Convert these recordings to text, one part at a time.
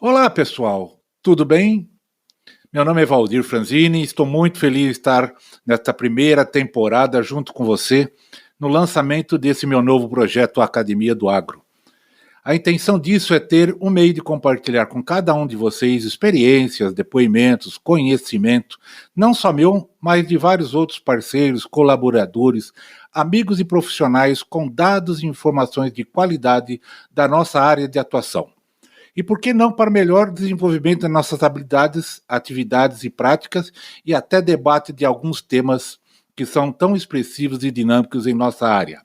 Olá, pessoal, tudo bem? Meu nome é Valdir Franzini e estou muito feliz de estar nesta primeira temporada junto com você no lançamento desse meu novo projeto Academia do Agro. A intenção disso é ter um meio de compartilhar com cada um de vocês experiências, depoimentos, conhecimento, não só meu, mas de vários outros parceiros, colaboradores, amigos e profissionais com dados e informações de qualidade da nossa área de atuação. E por que não para melhor desenvolvimento das nossas habilidades, atividades e práticas e até debate de alguns temas que são tão expressivos e dinâmicos em nossa área.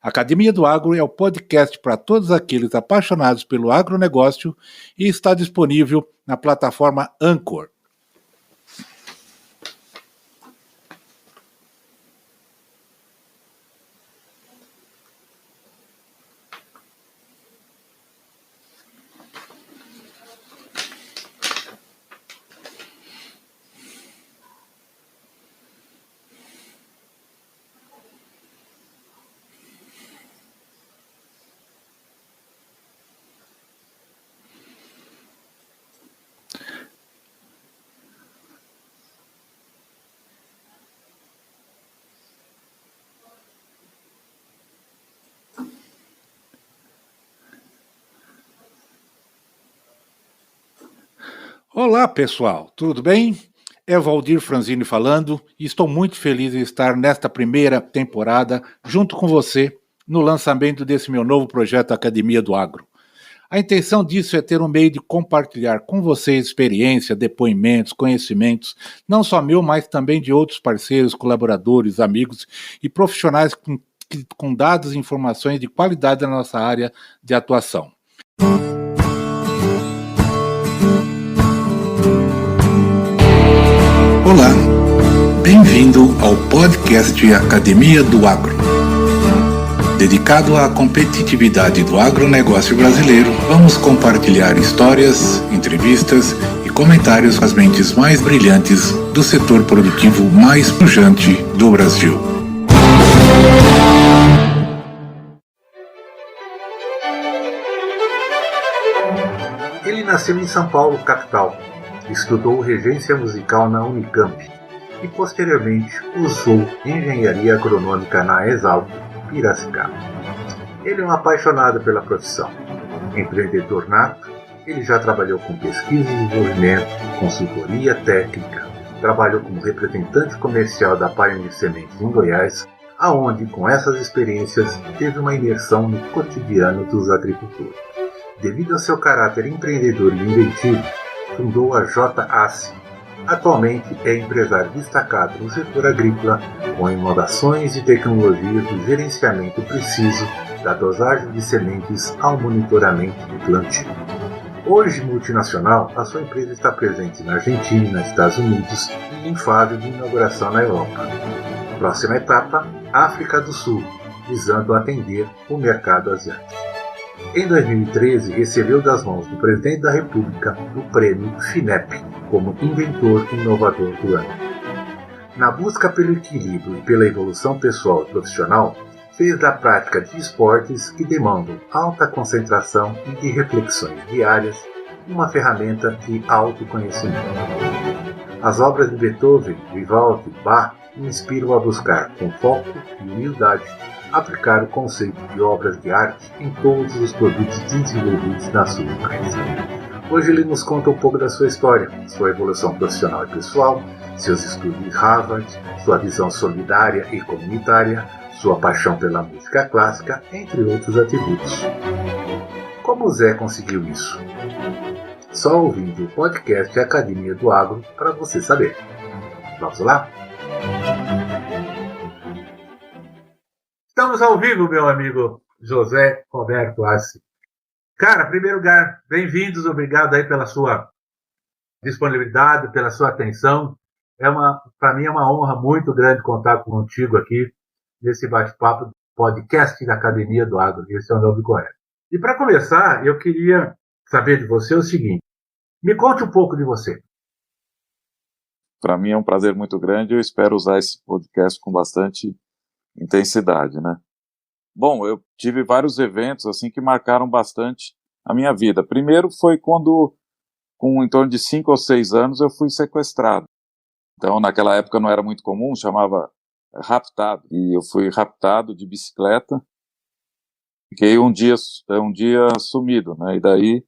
A Academia do Agro é o podcast para todos aqueles apaixonados pelo agronegócio e está disponível na plataforma Anchor. Olá, pessoal, tudo bem? É Valdir Franzini falando e estou muito feliz em estar nesta primeira temporada junto com você no lançamento desse meu novo projeto Academia do Agro. A intenção disso é ter um meio de compartilhar com vocês experiência, depoimentos, conhecimentos, não só meu, mas também de outros parceiros, colaboradores, amigos e profissionais com dados e informações de qualidade da nossa área de atuação. Olá, bem-vindo ao podcast Academia do Agro. Dedicado à competitividade do agronegócio brasileiro, vamos compartilhar histórias, entrevistas e comentários com as mentes mais brilhantes do setor produtivo mais pujante do Brasil. Ele nasceu em São Paulo, capital. Estudou regência musical na Unicamp e posteriormente cursou engenharia agronômica na Exalc, Piracicaba. Ele é um apaixonado pela profissão. Empreendedor nato, ele já trabalhou com pesquisa e desenvolvimento, consultoria técnica, trabalhou como representante comercial da Pioneer Sementes em Goiás, aonde com essas experiências teve uma imersão no cotidiano dos agricultores. Devido ao seu caráter empreendedor e inventivo, fundou a JACE. Atualmente é empresário destacado no setor agrícola, com inovações e tecnologias do gerenciamento preciso da dosagem de sementes ao monitoramento do plantio. Hoje multinacional, a sua empresa está presente na Argentina, Estados Unidos e em fase de inauguração na Europa. Próxima etapa, África do Sul, visando atender o mercado asiático. Em 2013, recebeu das mãos do presidente da República o prêmio FINEP como Inventor Inovador do Ano. Na busca pelo equilíbrio e pela evolução pessoal e profissional, fez da prática de esportes que demandam alta concentração e de reflexões diárias uma ferramenta de autoconhecimento. As obras de Beethoven, Vivaldi e Bach o inspiram a buscar, com foco e humildade, aplicar o conceito de obras de arte em todos os produtos desenvolvidos na sua empresa. Hoje ele nos conta um pouco da sua história, sua evolução profissional e pessoal, seus estudos em Harvard, sua visão solidária e comunitária, sua paixão pela música clássica, entre outros atributos. Como o Zé conseguiu isso? Só ouvindo o podcast Academia do Agro para você saber. Vamos lá? Estamos ao vivo, meu amigo José Roberto Assi. Cara, em primeiro lugar, bem-vindos, obrigado aí pela sua disponibilidade, pela sua atenção. Para mim é uma honra muito grande contar contigo aqui nesse bate-papo do podcast da Academia do Agro. Esse é o nome correto. E para começar, eu queria saber de você o seguinte: me conte um pouco de você. Para mim é um prazer muito grande, eu espero usar esse podcast com bastante intensidade, né? Bom, eu tive vários eventos assim que marcaram bastante a minha vida. Primeiro foi quando com em torno de 5 ou 6 anos, eu fui sequestrado. Então, naquela época não era muito comum, chamava raptado. E eu fui raptado de bicicleta. Fiquei um dia sumido, né? E daí,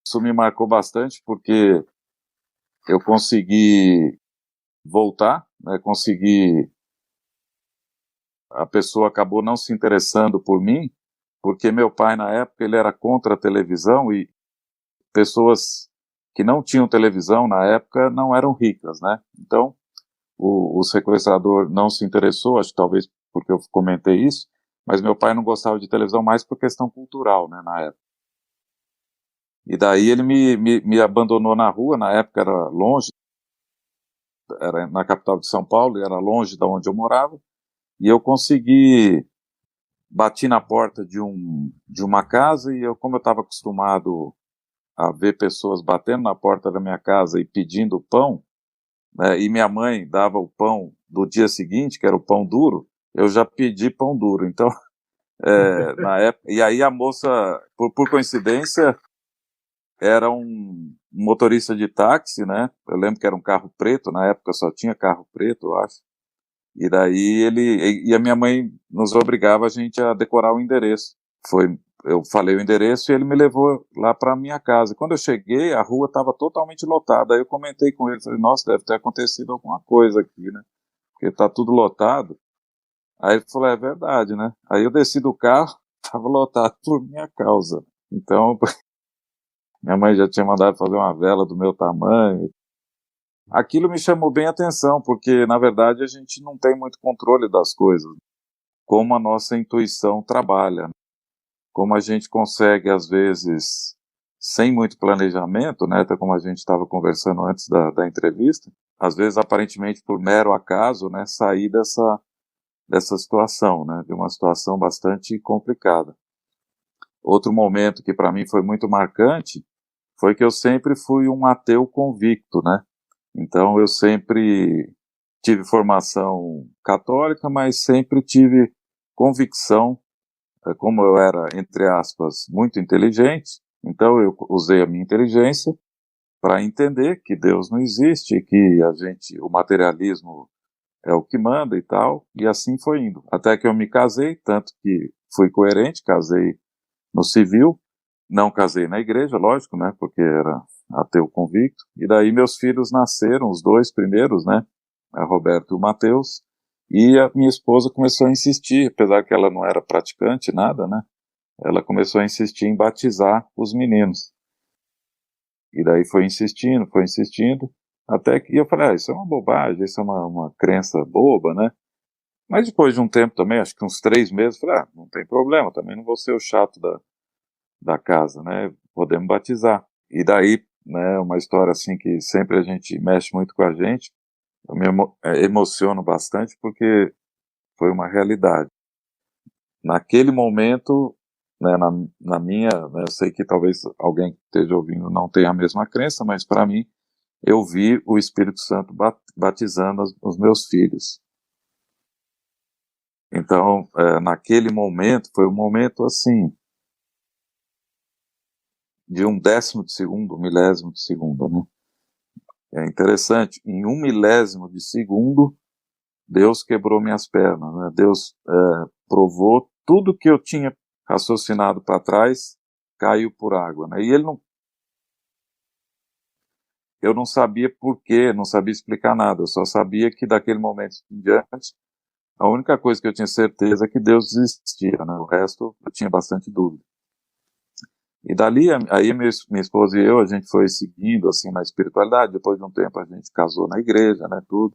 isso me marcou bastante, porque eu consegui voltar, né? A pessoa acabou não se interessando por mim, porque meu pai, na época, ele era contra a televisão, e pessoas que não tinham televisão na época não eram ricas, né? Então, o sequestrador não se interessou, acho que talvez porque eu comentei isso, mas meu pai não gostava de televisão mais por questão cultural, né, na época. E daí ele me abandonou na rua, na época era longe, era na capital de São Paulo, era longe de onde eu morava, e eu bati na porta de uma casa, e como eu estava acostumado a ver pessoas batendo na porta da minha casa e pedindo pão, né, e minha mãe dava o pão do dia seguinte, que era o pão duro, eu já pedi pão duro. Então, na época, e aí a moça, por coincidência, era um motorista de táxi, né? Eu lembro que era um carro preto, na época só tinha carro preto, eu acho. E daí a minha mãe nos obrigava a gente a decorar o endereço. Eu falei o endereço e ele me levou lá para minha casa. Quando eu cheguei, a rua estava totalmente lotada. Aí eu comentei com ele, falei, nossa, deve ter acontecido alguma coisa aqui, né? Porque está tudo lotado. Aí ele falou, é verdade, né? Aí eu desci do carro, estava lotado por minha causa. Então, minha mãe já tinha mandado fazer uma vela do meu tamanho. Aquilo me chamou bem a atenção, porque, na verdade, a gente não tem muito controle das coisas. Como a nossa intuição trabalha. Como a gente consegue, às vezes, sem muito planejamento, né, até como a gente estava conversando antes da entrevista, às vezes, aparentemente, por mero acaso, né, sair dessa situação, né, de uma situação bastante complicada. Outro momento que para mim foi muito marcante foi que eu sempre fui um ateu convicto, né, então eu sempre tive formação católica, mas sempre tive convicção. Como eu era, entre aspas, muito inteligente, então eu usei a minha inteligência para entender que Deus não existe, que o materialismo é o que manda e tal, e assim foi indo. Até que eu me casei, tanto que fui coerente, casei no civil, não casei na igreja, lógico, né, porque era ateu convicto, e daí meus filhos nasceram, os 2 primeiros, né, a Roberto e o Mateus. E a minha esposa começou a insistir, apesar que ela não era praticante, nada, né? Ela começou a insistir em batizar os meninos. E daí foi insistindo, até que eu falei, isso é uma bobagem, isso é uma crença boba, né? Mas depois de um tempo também, acho que uns 3 meses, eu falei, não tem problema, também não vou ser o chato da casa, né? Podemos batizar. E daí, né, uma história assim que sempre a gente mexe muito com a gente, eu me emociono bastante porque foi uma realidade. Naquele momento, né, na minha, né, eu sei que talvez alguém que esteja ouvindo não tenha a mesma crença, mas para mim, eu vi o Espírito Santo batizando os meus filhos. Então, naquele momento, foi um momento assim, de 1/10 de segundo, 1/1000 de segundo, né? É interessante, em 1/1000 de segundo, Deus quebrou minhas pernas, né? Deus provou tudo que eu tinha raciocinado para trás, caiu por água, né? E eu não sabia por quê, não sabia explicar nada, eu só sabia que daquele momento em diante, a única coisa que eu tinha certeza é que Deus existia, né? O resto eu tinha bastante dúvida. E dali, aí minha esposa e eu, a gente foi seguindo assim na espiritualidade, depois de um tempo a gente casou na igreja, né, tudo.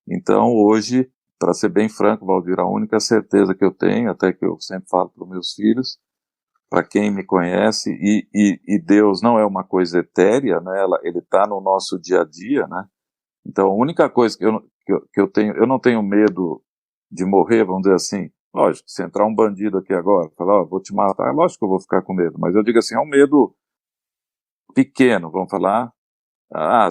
Então hoje, para ser bem franco, Valdir, a única certeza que eu tenho, até que eu sempre falo para os meus filhos, para quem me conhece, e Deus não é uma coisa etérea, né, ele está no nosso dia a dia, né, então a única coisa que eu tenho, eu não tenho medo de morrer, vamos dizer assim. Lógico, se entrar um bandido aqui agora, falar, vou te matar, lógico que eu vou ficar com medo, mas eu digo assim, é um medo pequeno, vamos falar,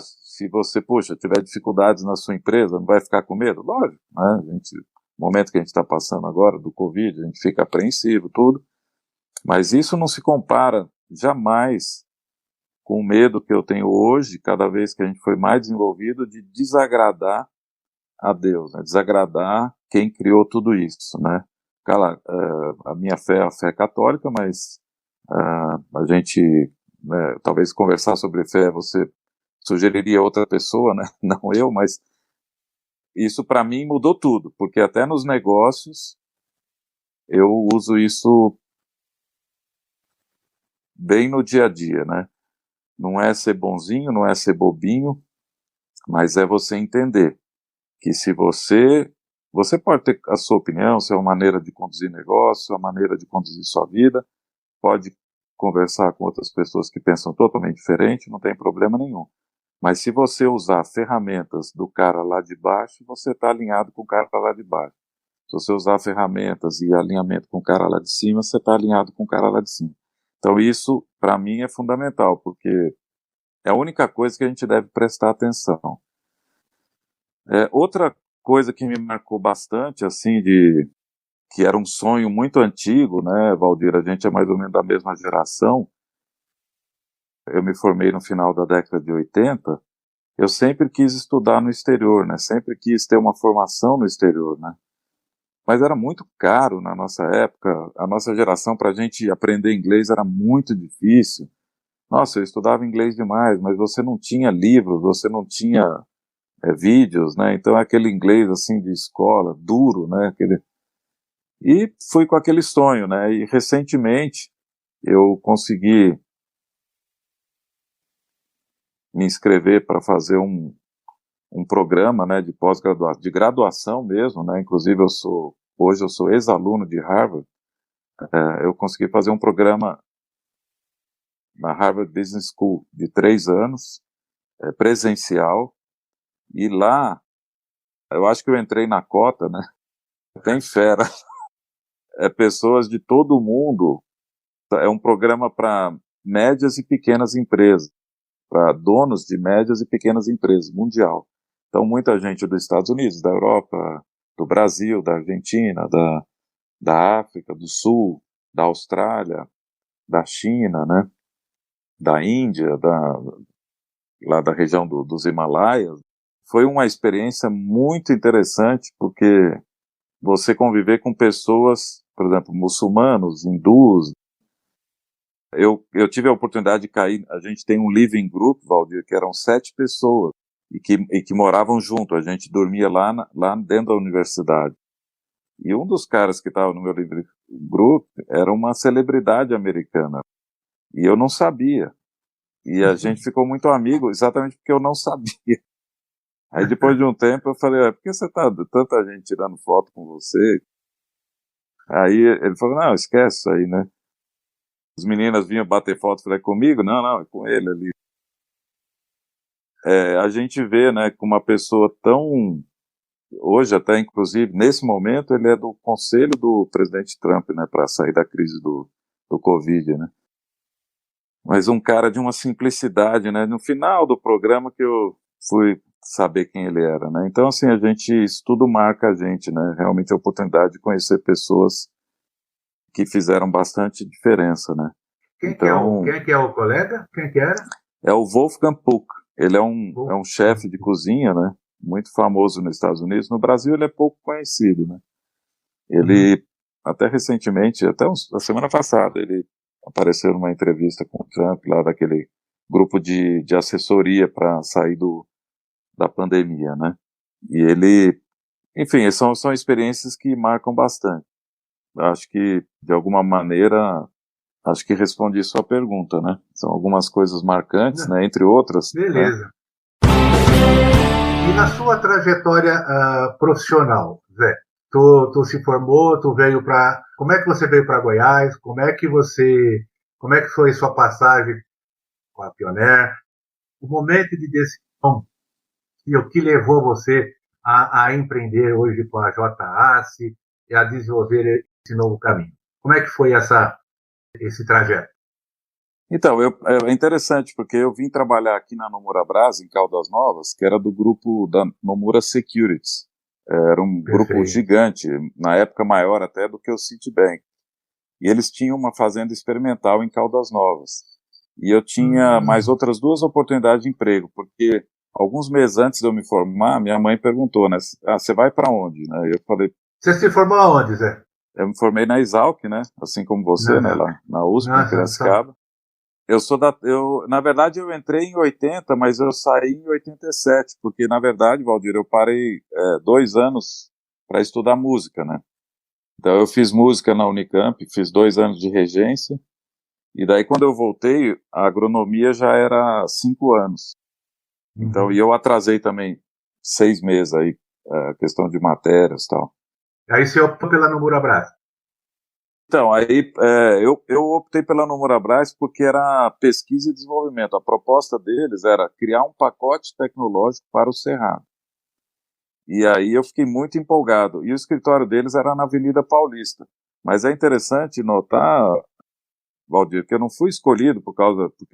se você, tiver dificuldades na sua empresa, não vai ficar com medo? Lógico, né, no momento que a gente está passando agora, do Covid, a gente fica apreensivo, tudo, mas isso não se compara jamais com o medo que eu tenho hoje, cada vez que a gente foi mais desenvolvido, de desagradar a Deus, né? Desagradar quem criou tudo isso, né? Cara, a minha fé é a fé católica, mas a gente, né, talvez conversar sobre fé, você sugeriria outra pessoa, né? Não eu, mas isso para mim mudou tudo, porque até nos negócios eu uso isso bem no dia a dia, né? Não é ser bonzinho, não é ser bobinho, mas é você entender que se você pode ter a sua opinião, sua maneira de conduzir negócio, sua maneira de conduzir sua vida, pode conversar com outras pessoas que pensam totalmente diferente, não tem problema nenhum. Mas se você usar ferramentas do cara lá de baixo, você está alinhado com o cara lá de baixo. Se você usar ferramentas e alinhamento com o cara lá de cima, você está alinhado com o cara lá de cima. Então isso, para mim, é fundamental, porque é a única coisa que a gente deve prestar atenção. Outra coisa que me marcou bastante, assim, que era um sonho muito antigo, né, Valdir? A gente é mais ou menos da mesma geração. Eu me formei no final da década de 80. Eu sempre quis estudar no exterior, né? Sempre quis ter uma formação no exterior, né? Mas era muito caro na nossa época. A nossa geração, para a gente aprender inglês, era muito difícil. Nossa, eu estudava inglês demais, mas você não tinha livros, você não tinha vídeos, né? Então é aquele inglês assim de escola, duro, né? E fui com aquele sonho, né? E recentemente eu consegui me inscrever para fazer um programa, né, de pós-graduação, de graduação mesmo, né? Inclusive hoje eu sou ex-aluno de Harvard. Eu consegui fazer um programa na Harvard Business School de 3 anos, presencial, e lá eu acho que eu entrei na cota, né? Tem fera. Pessoas de todo o mundo. É um programa para médias e pequenas empresas, para donos de médias e pequenas empresas, mundial. Então, muita gente dos Estados Unidos, da Europa, do Brasil, da Argentina, da África do Sul, da Austrália, da China, né? Da Índia, lá da região dos Himalaias. Foi uma experiência muito interessante, porque você conviver com pessoas, por exemplo, muçulmanos, hindus. Eu tive a oportunidade de cair, a gente tem um living group, Valdir, que eram 7 pessoas, e que moravam junto, a gente dormia lá dentro da universidade. E um dos caras que estava no meu living group era uma celebridade americana, e eu não sabia. E a gente ficou muito amigo, exatamente porque eu não sabia. Aí depois de um tempo eu falei, por que você tá tanta gente tirando foto com você? Aí ele falou, não, esquece isso aí, né? As meninas vinham bater foto, falei, comigo? Não, é com ele ali. A gente vê, né, com uma pessoa tão... Hoje até, inclusive, nesse momento, ele é do conselho do presidente Trump, né, para sair da crise do Covid, né? Mas um cara de uma simplicidade, né? No final do programa que eu fui saber quem ele era, né? Então, assim, isso tudo marca a gente, né? Realmente a oportunidade de conhecer pessoas que fizeram bastante diferença, né? Quem que é o colega? Quem que era? É o Wolfgang Puck. Ele é um chefe de cozinha, né? Muito famoso nos Estados Unidos. No Brasil ele é pouco conhecido, né? Ele, até recentemente, a semana passada, ele apareceu numa entrevista com o Trump, lá daquele grupo de assessoria para sair da pandemia, né? E ele, enfim, são experiências que marcam bastante. Acho que, de alguma maneira, acho que respondi sua pergunta, né? São algumas coisas marcantes, né? Entre outras. Beleza. Né? E na sua trajetória profissional, Zé? Tu se formou, tu veio para... Como é que você veio para Goiás? Como é que foi sua passagem com a Pioneer? O momento de decisão e o que levou você a empreender hoje com a JACE e a desenvolver esse novo caminho? Como é que foi esse trajeto? Então, é interessante, porque eu vim trabalhar aqui na Nomura Brás, em Caldas Novas, que era do grupo da Nomura Securities. Era um grupo gigante, na época maior até do que o Citibank. E eles tinham uma fazenda experimental em Caldas Novas. E eu tinha mais outras 2 oportunidades de emprego, porque alguns meses antes de eu me formar, minha mãe perguntou, né? Você vai para onde? Né? Eu falei... Você se formou aonde, Zé? Eu me formei na Exalc, né? Assim como você, né? Lá na USP, em Piracicaba. Na verdade, eu entrei em 80, mas eu saí em 87, porque, na verdade, Valdir, eu parei 2 anos para estudar música, né? Então, eu fiz música na Unicamp, fiz 2 anos de regência, e daí, quando eu voltei, a agronomia já era 5 anos. Então, e eu atrasei também 6 meses aí, questão de matérias e tal. Aí você optou pela Nomura Brás. Então, aí eu optei pela Nomura Brás porque era pesquisa e desenvolvimento. A proposta deles era criar um pacote tecnológico para o Cerrado. E aí eu fiquei muito empolgado. E o escritório deles era na Avenida Paulista. Mas é interessante notar, Valdir, que eu não fui escolhido porque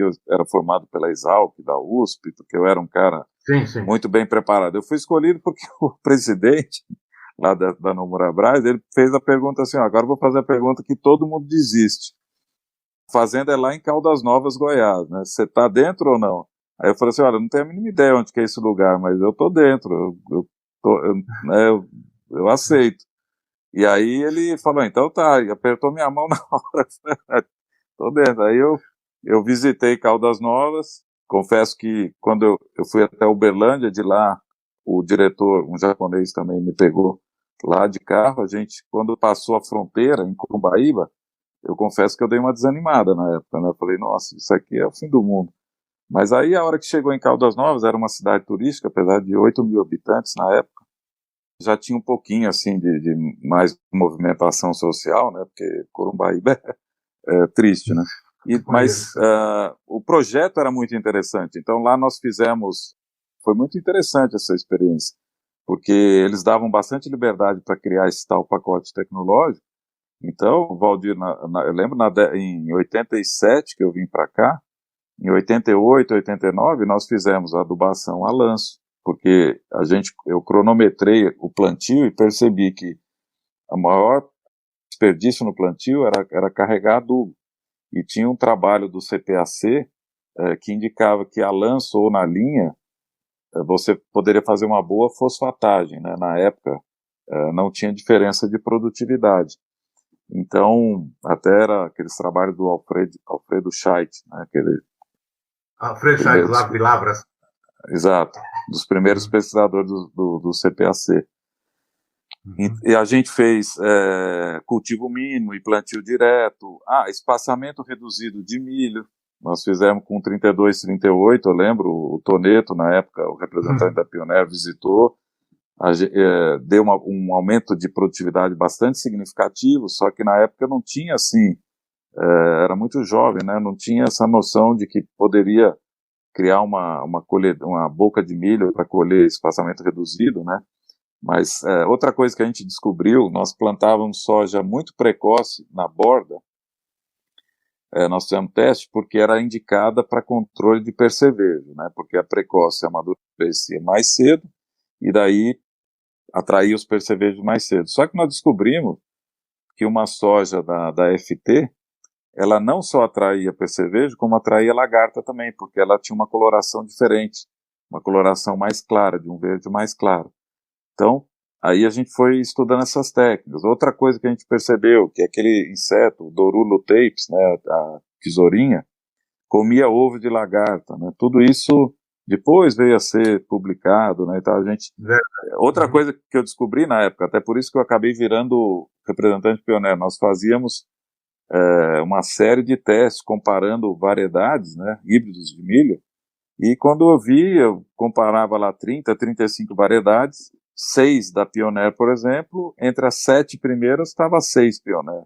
eu era formado pela Exalc, da USP, porque eu era um cara muito bem preparado. Eu fui escolhido porque o presidente lá da Nomura Brás, ele fez a pergunta assim, agora eu vou fazer a pergunta que todo mundo desiste. A fazenda é lá em Caldas Novas, Goiás, né? Você está dentro ou não? Aí eu falei assim, olha, não tenho a mínima ideia onde que é esse lugar, mas eu estou dentro, eu aceito. E aí ele falou, então tá, e apertou minha mão na hora, estou dentro. Aí eu visitei Caldas Novas, confesso que quando eu fui até Uberlândia, de lá, o diretor, um japonês também, me pegou lá de carro. A gente, quando passou a fronteira, em Corumbaíba, eu confesso que eu dei uma desanimada na época, né? Eu falei, nossa, isso aqui é o fim do mundo. Mas aí, a hora que chegou em Caldas Novas, era uma cidade turística, apesar de 8 mil habitantes na época, já tinha um pouquinho, assim, de mais movimentação social, né? Porque Corumbaíba é triste, né? Mas o projeto era muito interessante. Então, lá nós fizemos... Foi muito interessante essa experiência, porque eles davam bastante liberdade para criar esse tal pacote tecnológico. Então, Valdir, eu lembro em 87 que eu vim para cá, em 88, 89, nós fizemos a adubação a lanço, porque eu cronometrei o plantio e percebi que a maior desperdício no plantio era carregar adubo. E tinha um trabalho do CPAC que indicava que a lanço ou na linha você poderia fazer uma boa fosfatagem, né? Na época não tinha diferença de produtividade. Então, até era aqueles trabalhos do Alfredo Scheidt, né? Alfredo Scheidt, lá de Lavras. Exato, dos primeiros pesquisadores do CPAC. E a gente fez cultivo mínimo e plantio direto, espaçamento reduzido de milho. Nós fizemos com 32, 38, eu lembro, o Toneto, na época, o representante da Pioneer, visitou, deu um aumento de produtividade bastante significativo, só que na época não tinha, assim, era muito jovem, né, não tinha essa noção de que poderia criar uma boca de milho para colher espaçamento reduzido, né, mas outra coisa que a gente descobriu, nós plantávamos soja muito precoce na borda. Nós fizemos teste porque era indicada para controle de percevejo, né? Porque a precoce amadurecia mais cedo e daí atraía os percevejos mais cedo. Só que nós descobrimos que uma soja da FT, ela não só atraía percevejo, como atraía lagarta também, porque ela tinha uma coloração diferente, uma coloração mais clara, de um verde mais claro. Então, aí a gente foi estudando essas técnicas. Outra coisa que a gente percebeu, que aquele inseto, o Dorula tapes, né, a tesourinha, comia ovo de lagarta, né? Tudo isso depois veio a ser publicado, né? Então outra coisa que eu descobri na época, até por isso que eu acabei virando representante pioneiro, nós fazíamos uma série de testes comparando variedades, né, híbridos de milho, e quando eu comparava lá 30, 35 variedades, 6 da Pioneer, por exemplo, entre as 7 primeiras estava 6 Pioneer.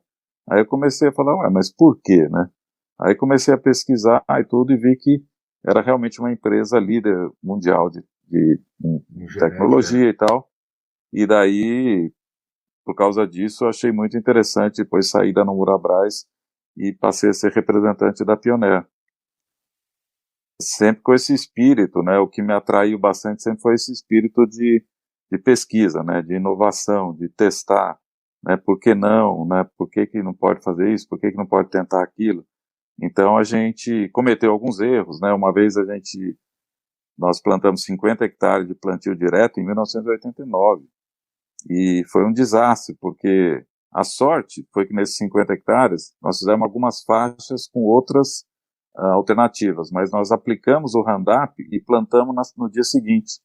Aí eu comecei a falar, mas por quê, né? Aí comecei a pesquisar e tudo e vi que era realmente uma empresa líder mundial de tecnologia e tal. E daí, por causa disso, eu achei muito interessante depois sair da Nomura Brás e passei a ser representante da Pioneer. Sempre com esse espírito, né? O que me atraiu bastante sempre foi esse espírito de pesquisa, né, de inovação, de testar, né, por que não, né, por que não pode fazer isso, por que não pode tentar aquilo. Então a gente cometeu alguns erros, né? Uma vez nós plantamos 50 hectares de plantio direto em 1989 e foi um desastre, porque a sorte foi que nesses 50 hectares nós fizemos algumas faixas com outras alternativas, mas nós aplicamos o Roundup e plantamos no dia seguinte.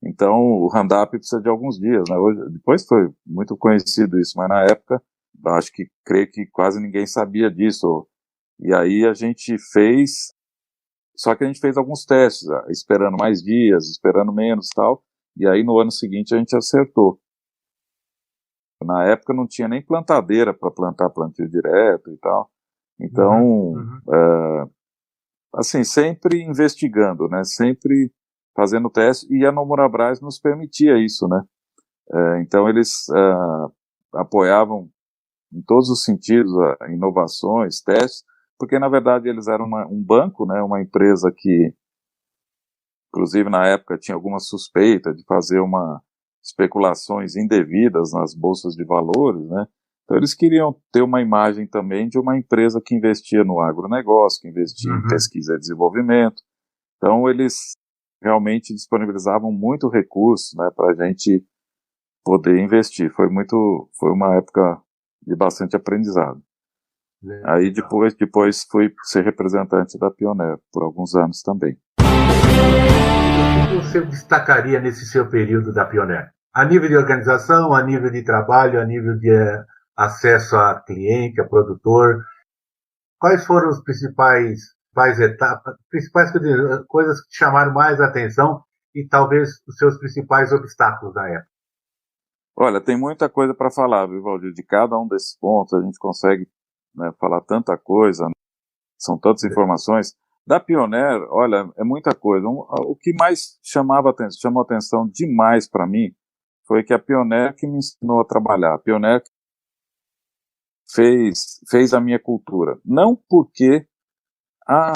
Então o Roundup precisa de alguns dias, né? Depois foi muito conhecido isso, mas na época creio que quase ninguém sabia disso. E aí a gente fez, só que a gente fez alguns testes, esperando mais dias, esperando menos e tal, e aí no ano seguinte a gente acertou. Na época não tinha nem plantadeira para plantar plantio direto e tal, então, assim, sempre investigando, né, sempre fazendo teste, e a Nomura-Braz nos permitia isso, né, então eles apoiavam em todos os sentidos inovações, testes, porque na verdade eles eram um banco, né, uma empresa que, inclusive na época tinha alguma suspeita de fazer especulações indevidas nas bolsas de valores, né, então eles queriam ter uma imagem também de uma empresa que investia no agronegócio, que investia em pesquisa e desenvolvimento, então eles realmente disponibilizavam muito recurso, né, para a gente poder investir, foi uma época de bastante aprendizado. Aí depois fui ser representante da Pioneer por alguns anos também. O que você destacaria nesse seu período da Pioneer? A nível de organização, a nível de trabalho, a nível de acesso a cliente, a produtor, quais foram as principais etapas, coisas que te chamaram mais a atenção e talvez os seus principais obstáculos na época? Olha, tem muita coisa para falar, viu, Valdir? De cada um desses pontos a gente consegue, né, falar tanta coisa, né? São tantas informações. Da Pioneer, olha, é muita coisa. O que mais chamou atenção demais para mim foi que a Pioneer que me ensinou a trabalhar. A Pioneer fez a minha cultura. Não porque,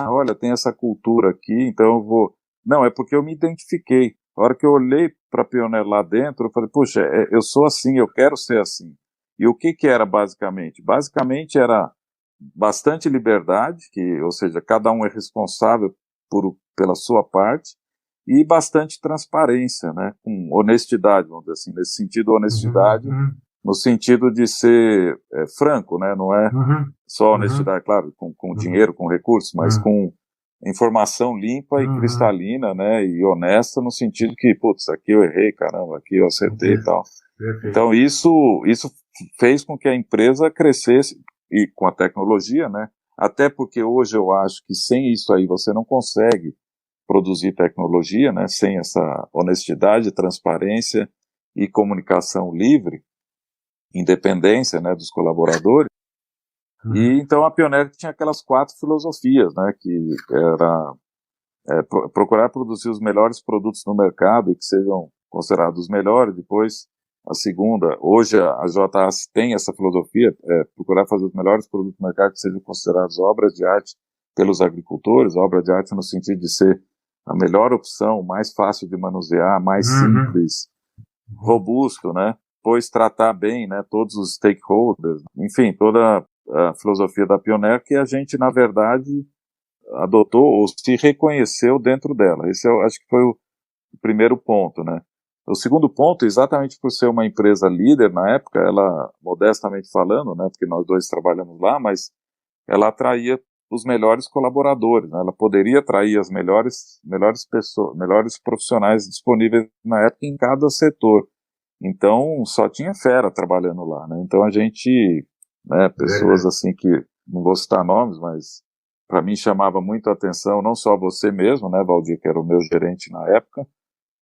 olha, tem essa cultura aqui, então eu vou... Não, é porque eu me identifiquei. A hora que eu olhei para a Pioneer lá dentro, eu falei, puxa, eu sou assim, eu quero ser assim. E o que era basicamente? Basicamente era bastante liberdade, ou seja, cada um é responsável pela sua parte, e bastante transparência, né, com honestidade, vamos dizer assim, nesse sentido, honestidade, no sentido de ser franco, né, não é só honestidade, claro, com dinheiro, com recursos, mas com informação limpa e cristalina, né, e honesta, no sentido que, putz, aqui eu errei, caramba, aqui eu acertei e tal. Perfeito. Então isso fez com que a empresa crescesse, e com a tecnologia, né, até porque hoje eu acho que sem isso aí você não consegue produzir tecnologia, né, sem essa honestidade, transparência e comunicação livre, independência, né, dos colaboradores. E então a Pioneer tinha aquelas 4 filosofias, né, que era procurar produzir os melhores produtos no mercado e que sejam considerados os melhores. Depois, a segunda, hoje a JA tem essa filosofia, procurar fazer os melhores produtos no mercado que sejam considerados obras de arte pelos agricultores, obra de arte no sentido de ser a melhor opção, mais fácil de manusear, mais simples, robusto, né? Depois tratar bem, né, todos os stakeholders, enfim, toda a filosofia da Pioneer que a gente, na verdade, adotou ou se reconheceu dentro dela. Esse eu acho que foi o primeiro ponto, né? O segundo ponto, exatamente por ser uma empresa líder na época, ela, modestamente falando, né, porque nós dois trabalhamos lá, mas ela atraía os melhores colaboradores, né? Ela poderia atrair as melhores pessoas, melhores profissionais disponíveis na época em cada setor. Então, só tinha fera trabalhando lá, né? Então a gente, né, pessoas assim que, não vou citar nomes, mas para mim chamava muito a atenção, não só você mesmo, né, Valdir, que era o meu gerente na época,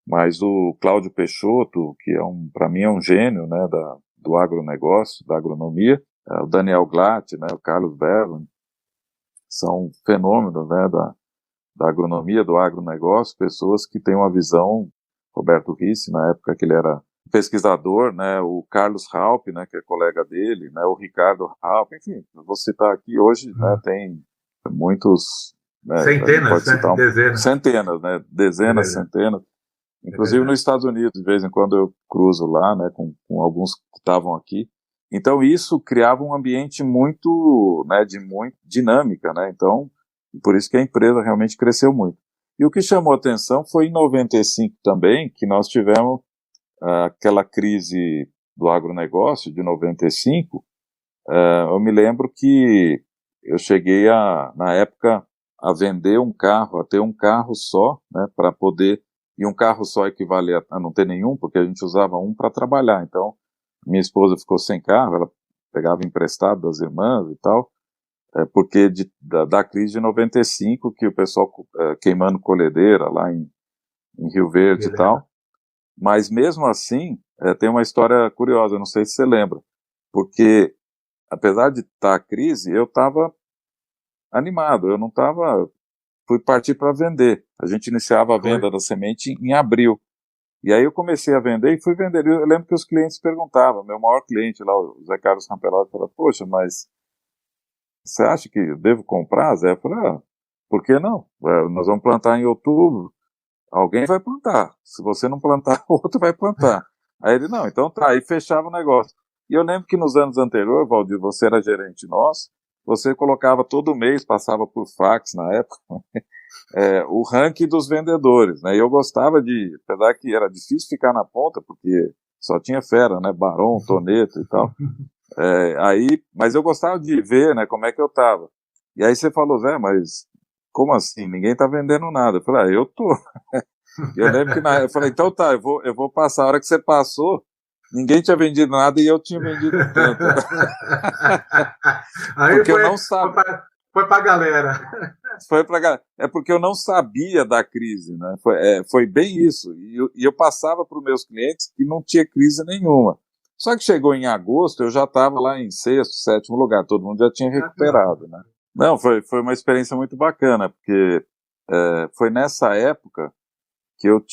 mas o Cláudio Peixoto, que para mim é um gênio, né, do agronegócio, da agronomia, o Daniel Glatt, né, o Carlos Berlin, são fenômenos, né, da agronomia, do agronegócio, pessoas que têm uma visão, Roberto Risse, na época que ele era pesquisador, né, o Carlos Raup, né, que é colega dele, né, o Ricardo Raup, enfim, vou citar aqui hoje, né, tem muitos... Né, centenas, né? Dezenas. Centenas, né, dezenas, centenas. Inclusive nos Estados Unidos, de vez em quando eu cruzo lá, né, com alguns que estavam aqui, Então isso criava um ambiente muito, né, de muito dinâmica, né? Então, por isso que a empresa realmente cresceu muito. E o que chamou a atenção foi em 95 também, que nós tivemos aquela crise do agronegócio de 95. Eu me lembro que eu cheguei na época, a vender um carro, a ter um carro só, né, para poder, e um carro só equivale a não ter nenhum, porque a gente usava um para trabalhar. Então, minha esposa ficou sem carro, ela pegava emprestado das irmãs e tal, porque da crise de 95, que o pessoal queimando colhedeira lá em Rio Verde e tal. Mas mesmo assim, tem uma história curiosa, não sei se você lembra, porque apesar de estar a crise, eu estava animado, eu não estava, fui partir para vender. A gente iniciava a venda da semente em abril. E aí eu comecei a vender e fui vender. Eu lembro que os clientes perguntavam, meu maior cliente lá, o Zé Carlos Rampelotti, falou, poxa, mas você acha que eu devo comprar, Zé? Eu falei, por que não? Nós vamos plantar em outubro, alguém vai plantar. Se você não plantar, o outro vai plantar. Aí ele, não, então tá, aí fechava o negócio. E eu lembro que nos anos anteriores, Valdir, você era gerente nosso, você colocava todo mês, passava por fax na época, o ranking dos vendedores, né? E eu gostava apesar que era difícil ficar na ponta, porque só tinha fera, né? Barão, Toneto e tal. Mas eu gostava de ver, né, como é que eu tava. E aí você falou, Zé, mas como assim? Ninguém tá vendendo nada. Eu falei, eu tô. Eu lembro que eu falei, então tá, eu vou passar. A hora que você passou, ninguém tinha vendido nada e eu tinha vendido tanto. Aí porque eu não sabia. Foi pra galera. Foi pra galera. É porque eu não sabia da crise, né? Foi bem isso. E eu passava para os meus clientes que não tinha crise nenhuma. Só que chegou em agosto, eu já estava lá em sexto, sétimo lugar, todo mundo já tinha recuperado, né? Não, foi uma experiência muito bacana, porque foi nessa época que eu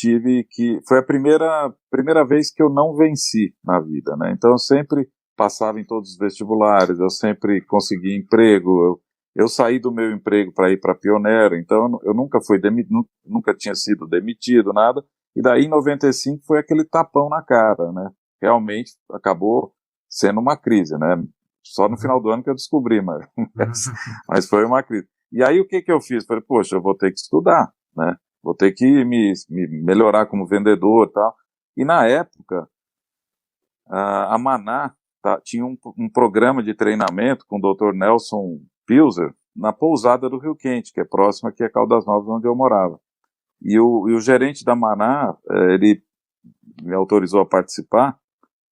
foi a primeira vez que eu não venci na vida, né? Então eu sempre passava em todos os vestibulares, eu sempre consegui emprego, eu saí do meu emprego para ir para Pioneiro, então eu nunca fui nunca tinha sido demitido, nada, e daí em 95 foi aquele tapão na cara, né? Realmente acabou sendo uma crise, né? Só no final do ano que eu descobri, mas foi uma crise. E aí o que eu fiz? Falei, poxa, eu vou ter que estudar, né? Vou ter que me melhorar como vendedor e tal. E na época, a Maná tinha um programa de treinamento com o Dr. Nelson Pilzer na pousada do Rio Quente, que é próximo aqui a Caldas Novas, onde eu morava. E o gerente da Maná, ele me autorizou a participar,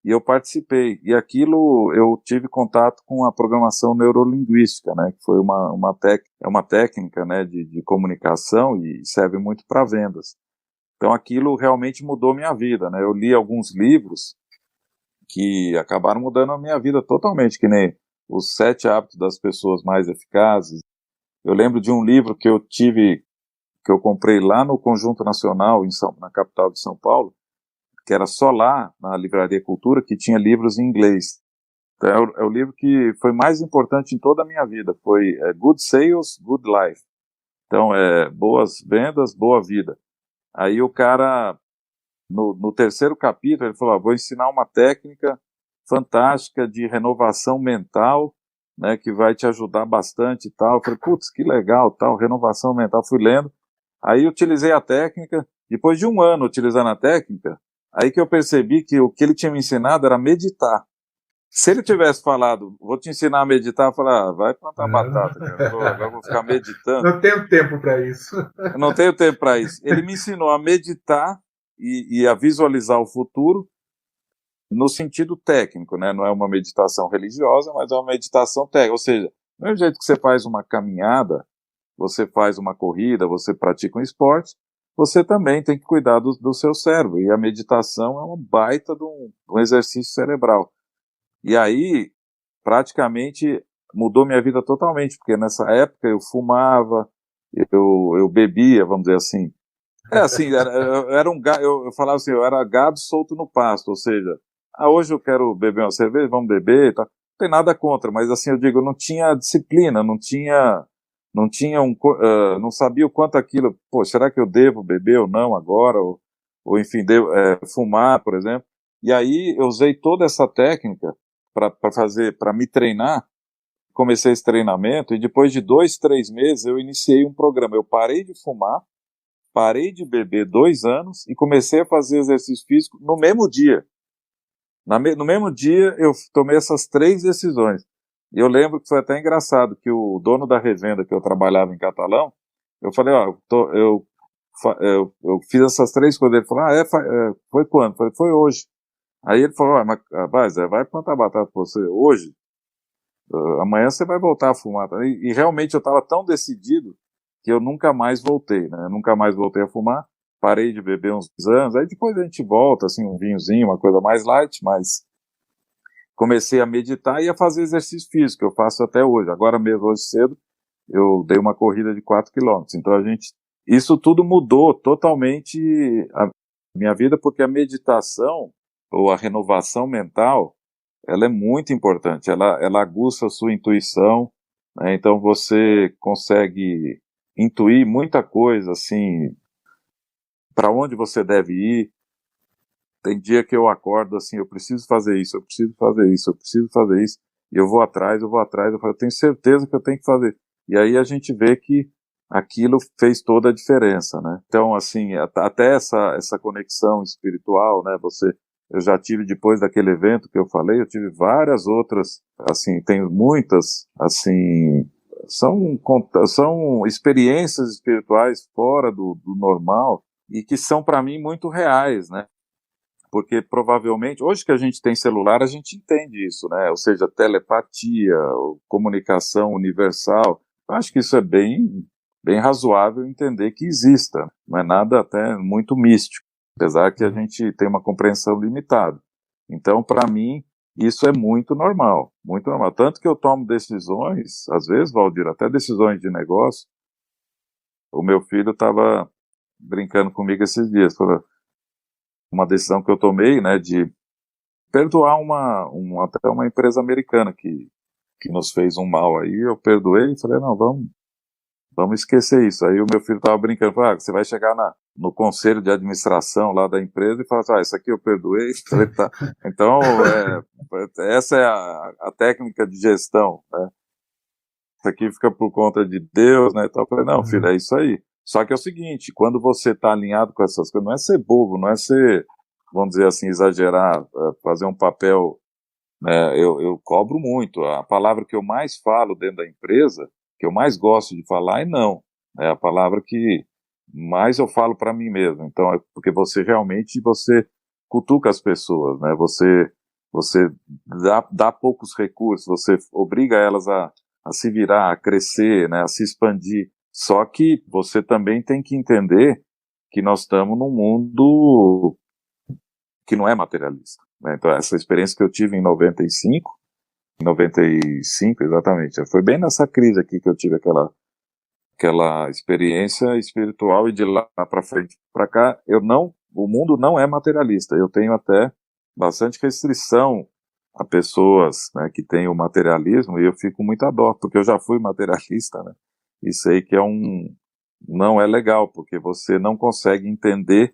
e eu participei. E aquilo, eu tive contato com a programação neurolinguística, né, que foi uma técnica, né, de comunicação e serve muito para vendas. Então aquilo realmente mudou minha vida, né. Eu li alguns livros que acabaram mudando a minha vida totalmente, que nem Os 7 Hábitos das Pessoas Mais Eficazes. Eu lembro de um livro que eu comprei lá no Conjunto Nacional, na capital de São Paulo, que era só lá, na Livraria Cultura, que tinha livros em inglês. Então, é o livro que foi mais importante em toda a minha vida, foi Good Sales, Good Life. Então, boas vendas, boa vida. Aí o cara, no terceiro capítulo, ele falou, vou ensinar uma técnica fantástica de renovação mental, né, que vai te ajudar bastante e tal. Eu falei, putz, que legal, tal, renovação mental. Fui lendo, aí utilizei a técnica. Depois de um ano utilizando a técnica, aí que eu percebi que o que ele tinha me ensinado era meditar. Se ele tivesse falado, vou te ensinar a meditar, eu falei, vai plantar batata, cara. Eu vou ficar meditando. Não tenho tempo para isso. Eu não tenho tempo para isso. Ele me ensinou a meditar e a visualizar o futuro no sentido técnico, né? Não é uma meditação religiosa, mas é uma meditação técnica. Ou seja, do mesmo jeito que você faz uma caminhada, você faz uma corrida, você pratica um esporte, você também tem que cuidar do seu cérebro. E a meditação é uma baita de um exercício cerebral. E aí, praticamente, mudou minha vida totalmente, porque nessa época eu fumava, eu bebia, vamos dizer assim. Eu falava assim, eu era gado solto no pasto, ou seja, hoje eu quero beber uma cerveja, vamos beber e tal. Não tem nada contra, mas assim, eu digo, eu não tinha disciplina, não sabia o quanto aquilo, será que eu devo beber ou não agora, ou enfim, fumar, por exemplo. E aí eu usei toda essa técnica para me treinar. Comecei esse treinamento e depois de 2, 3 meses eu iniciei um programa. Eu parei de fumar, parei de beber 2 anos e comecei a fazer exercício físico no mesmo dia. No mesmo dia eu tomei essas 3 decisões. E eu lembro que foi até engraçado que o dono da revenda que eu trabalhava em Catalão, eu falei, eu fiz essas 3 coisas. Ele falou, foi quando? Eu falei, foi hoje. Aí ele falou, mas rapaz, vai plantar batata pra você hoje? Amanhã você vai voltar a fumar. E realmente eu estava tão decidido que eu nunca mais voltei, né? Eu nunca mais voltei a fumar. Parei de beber uns anos, aí depois a gente volta, assim, um vinhozinho, uma coisa mais light, mas comecei a meditar e a fazer exercício físico, que eu faço até hoje. Agora mesmo, hoje cedo, eu dei uma corrida de 4 quilômetros. Então isso tudo mudou totalmente a minha vida, porque a meditação, ou a renovação mental, ela é muito importante, ela aguça a sua intuição, né? Então você consegue intuir muita coisa, assim, para onde você deve ir. Tem dia que eu acordo assim, eu preciso fazer isso, eu preciso fazer isso, eu preciso fazer isso, e eu vou atrás, eu falo, eu tenho certeza que eu tenho que fazer. E aí a gente vê que aquilo fez toda a diferença, né? Então, assim, até essa conexão espiritual, né? Eu já tive, depois daquele evento que eu falei, eu tive várias outras, assim, tenho muitas, assim, são experiências espirituais fora do normal e que são para mim muito reais, né? Porque provavelmente, hoje que a gente tem celular, a gente entende isso, né? Ou seja, telepatia, comunicação universal. Eu acho que isso é bem razoável entender que exista. Não é nada até muito místico, apesar que a gente tem uma compreensão limitada. Então, para mim, isso é muito normal, muito normal. Tanto que eu tomo decisões, às vezes, Valdir, até decisões de negócio. O meu filho estava brincando comigo esses dias, falou, uma decisão que eu tomei, né, de perdoar até uma empresa americana que nos fez um mal aí, eu perdoei e falei, não, vamos esquecer isso. Aí o meu filho estava brincando, falou, você vai chegar no conselho de administração lá da empresa e falar, isso aqui eu perdoei. Falei, tá. Então, essa é a técnica de gestão, né? Isso aqui fica por conta de Deus, né? Então eu falei, não, filho, é isso aí. Só que é o seguinte, quando você está alinhado com essas coisas, não é ser bobo, não é ser, vamos dizer assim, exagerar, fazer um papel, né? Eu cobro muito. A palavra que eu mais falo dentro da empresa, que eu mais gosto de falar é não. É a palavra que mais eu falo para mim mesmo. Então, é porque você cutuca as pessoas, né? Você dá poucos recursos, você obriga elas a se virar, a crescer, né? A se expandir. Só que você também tem que entender que nós estamos num mundo que não é materialista, né? Então, essa experiência que eu tive em 95 exatamente, foi bem nessa crise aqui que eu tive aquela experiência espiritual, e de lá para frente, para cá, o mundo não é materialista. Eu tenho até bastante restrição a pessoas, né, que têm o materialismo, e eu fico muito a dó, porque eu já fui materialista, né? E sei que não é legal, porque você não consegue entender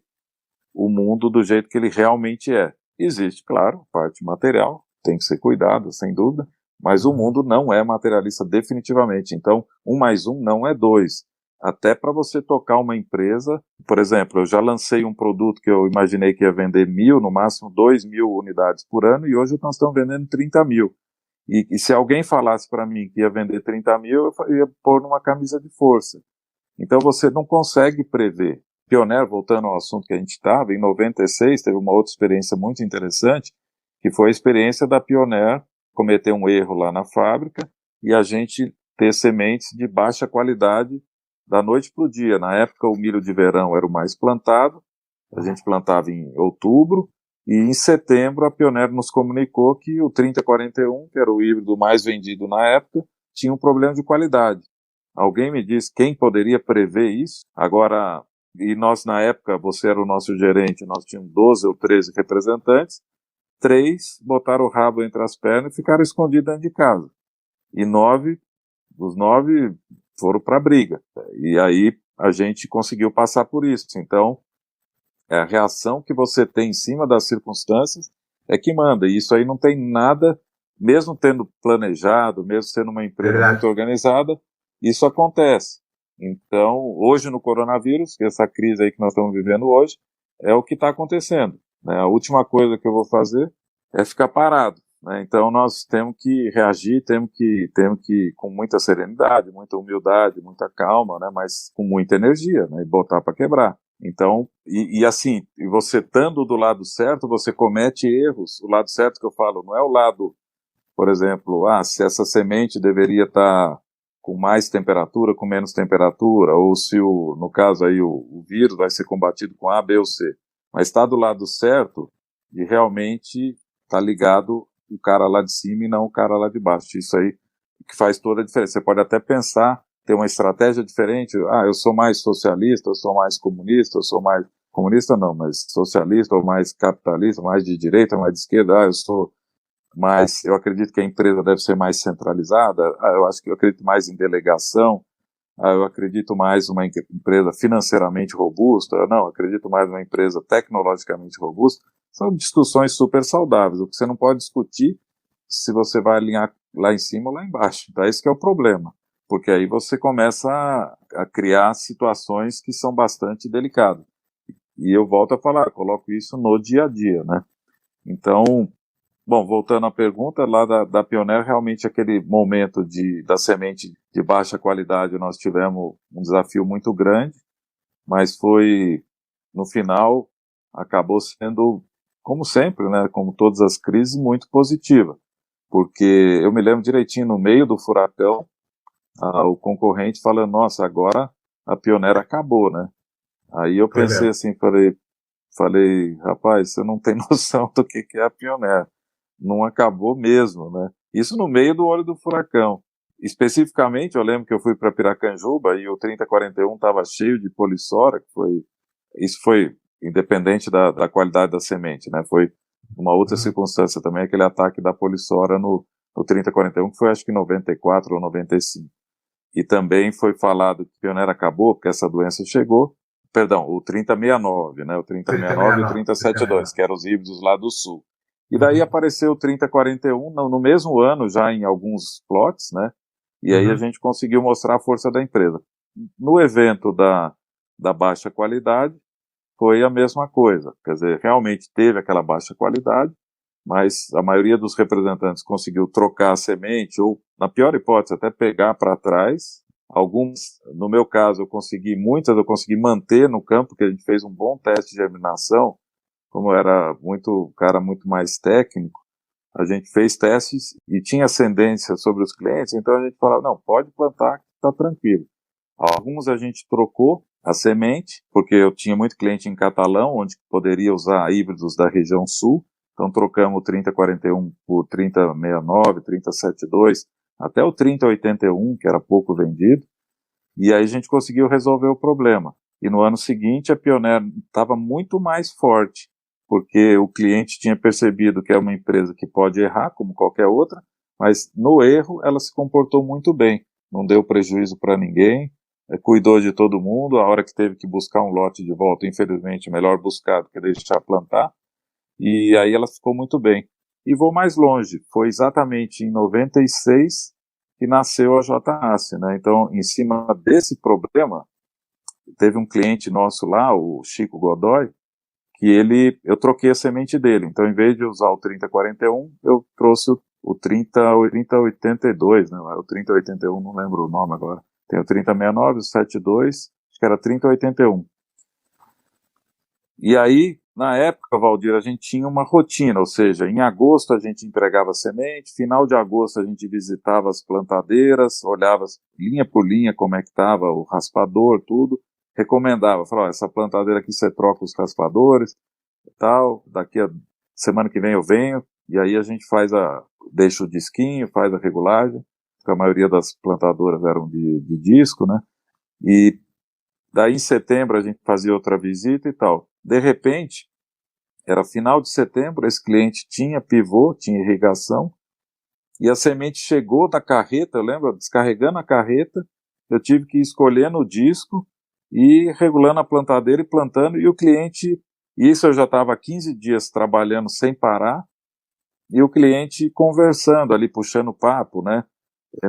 o mundo do jeito que ele realmente é. Existe, claro, parte material, tem que ser cuidado, sem dúvida, mas o mundo não é materialista definitivamente. Então, 1 mais 1 não é 2. Até para você tocar uma empresa, por exemplo, eu já lancei um produto que eu imaginei que ia vender 1.000, no máximo 2.000 unidades por ano, e hoje nós estamos vendendo 30.000. E se alguém falasse para mim que ia vender 30.000, eu ia pôr numa camisa de força. Então você não consegue prever. Pioneer, voltando ao assunto que a gente estava, em 96 teve uma outra experiência muito interessante, que foi a experiência da Pioneer cometer um erro lá na fábrica e a gente ter sementes de baixa qualidade da noite para o dia. Na época o milho de verão era o mais plantado, a gente plantava em outubro, e em setembro a Pioneer nos comunicou que o 3041, que era o híbrido mais vendido na época, tinha um problema de qualidade. Alguém me disse quem poderia prever isso? Agora, e nós na época, você era o nosso gerente, nós tínhamos 12 ou 13 representantes, 3 botaram o rabo entre as pernas e ficaram escondidos dentro de casa. E os 9 foram para a briga. E aí a gente conseguiu passar por isso. Então, a reação que você tem em cima das circunstâncias é que manda. E isso aí não tem nada mesmo tendo planejado, mesmo sendo uma empresa muito organizada, isso acontece. Então, hoje no coronavírus, essa crise aí que nós estamos vivendo hoje, é o que está acontecendo, né? A última coisa que eu vou fazer é ficar parado, né? Então, nós temos que reagir, temos que com muita serenidade, muita humildade, muita calma, né? Mas com muita energia, né? E botar para quebrar. Então, assim, você estando do lado certo, você comete erros. O lado certo que eu falo não é o lado, por exemplo, se essa semente deveria estar com mais temperatura, com menos temperatura, ou se, no caso aí, o vírus vai ser combatido com A, B ou C. Mas está do lado certo de realmente estar ligado o cara lá de cima e não o cara lá de baixo. Isso aí que faz toda a diferença. Você pode até pensar, ter uma estratégia diferente. Eu sou mais socialista, eu sou mais comunista, eu sou mais... Comunista não, mas socialista ou mais capitalista, mais de direita, mais de esquerda. Eu acredito que a empresa deve ser mais centralizada. Eu acredito mais em delegação. Eu acredito mais uma empresa financeiramente robusta. Eu acredito mais numa empresa tecnologicamente robusta. São discussões super saudáveis. O que você não pode discutir se você vai alinhar lá em cima ou lá embaixo. Então, esse que é o problema. Porque aí você começa a criar situações que são bastante delicadas. E eu volto a falar, coloco isso no dia a dia, né? Então, bom, voltando à pergunta, lá da Pioneer, realmente aquele momento da semente de baixa qualidade, nós tivemos um desafio muito grande, mas no final, acabou sendo, como sempre, né, como todas as crises, muito positiva, porque eu me lembro direitinho, no meio do furacão, o concorrente falando, nossa, agora a Pioneer acabou, né? Aí eu pensei assim, falei, rapaz, você não tem noção do que é a Pioneer. Não acabou mesmo, né? Isso no meio do olho do furacão. Especificamente, eu lembro que eu fui para Piracanjuba e o 3041 estava cheio de polissora, isso foi independente da qualidade da semente, né? Foi uma outra circunstância também, aquele ataque da polissora no 3041, que foi acho que 94 ou 95. E também foi falado que a Pioneer acabou, porque essa doença chegou, perdão, o 3069, né? O 3069 e o 3072, que eram os híbridos lá do sul. E daí apareceu o 3041 no mesmo ano, já em alguns plots, né? E aí a gente conseguiu mostrar a força da empresa. No evento da baixa qualidade, foi a mesma coisa. Quer dizer, realmente teve aquela baixa qualidade, mas a maioria dos representantes conseguiu trocar a semente, ou, na pior hipótese, até pegar para trás. Alguns, no meu caso, muitas eu consegui manter no campo, porque a gente fez um bom teste de germinação. Como era um cara muito mais técnico, a gente fez testes e tinha ascendência sobre os clientes, então a gente falava, não, pode plantar, que está tranquilo. Alguns a gente trocou a semente, porque eu tinha muito cliente em Catalão, onde poderia usar híbridos da região sul, então trocamos o 3041 por 3069, 3072, até o 3081, que era pouco vendido, e aí a gente conseguiu resolver o problema. E no ano seguinte a Pioneer estava muito mais forte, porque o cliente tinha percebido que é uma empresa que pode errar, como qualquer outra, mas no erro ela se comportou muito bem, não deu prejuízo para ninguém, cuidou de todo mundo. A hora que teve que buscar um lote de volta, infelizmente, melhor buscar do que deixar plantar, e aí ela ficou muito bem. E vou mais longe, foi exatamente em 96 que nasceu a J-Ace, né? Então, em cima desse problema, teve um cliente nosso lá, o Chico Godoy, que eu troquei a semente dele. Então, em vez de usar o 3041, eu trouxe o 3082, né? O 3081, não lembro o nome agora. Tem o 3069, o 72, acho que era 3081. E aí, na época, Valdir, a gente tinha uma rotina, ou seja, em agosto a gente entregava semente, final de agosto a gente visitava as plantadeiras, olhava linha por linha como é que estava o raspador, tudo, recomendava, falava, essa plantadeira aqui você troca os raspadores e tal, daqui a semana que vem eu venho, e aí a gente deixa o disquinho, faz a regulagem, porque a maioria das plantadoras eram de disco, né, e daí em setembro a gente fazia outra visita e tal. De repente, era final de setembro, esse cliente tinha pivô, tinha irrigação, e a semente chegou da carreta, eu lembro, descarregando a carreta, eu tive que ir escolhendo o disco e regulando a plantadeira e plantando, e o cliente, isso eu já estava 15 dias trabalhando sem parar, e o cliente conversando ali, puxando papo, né?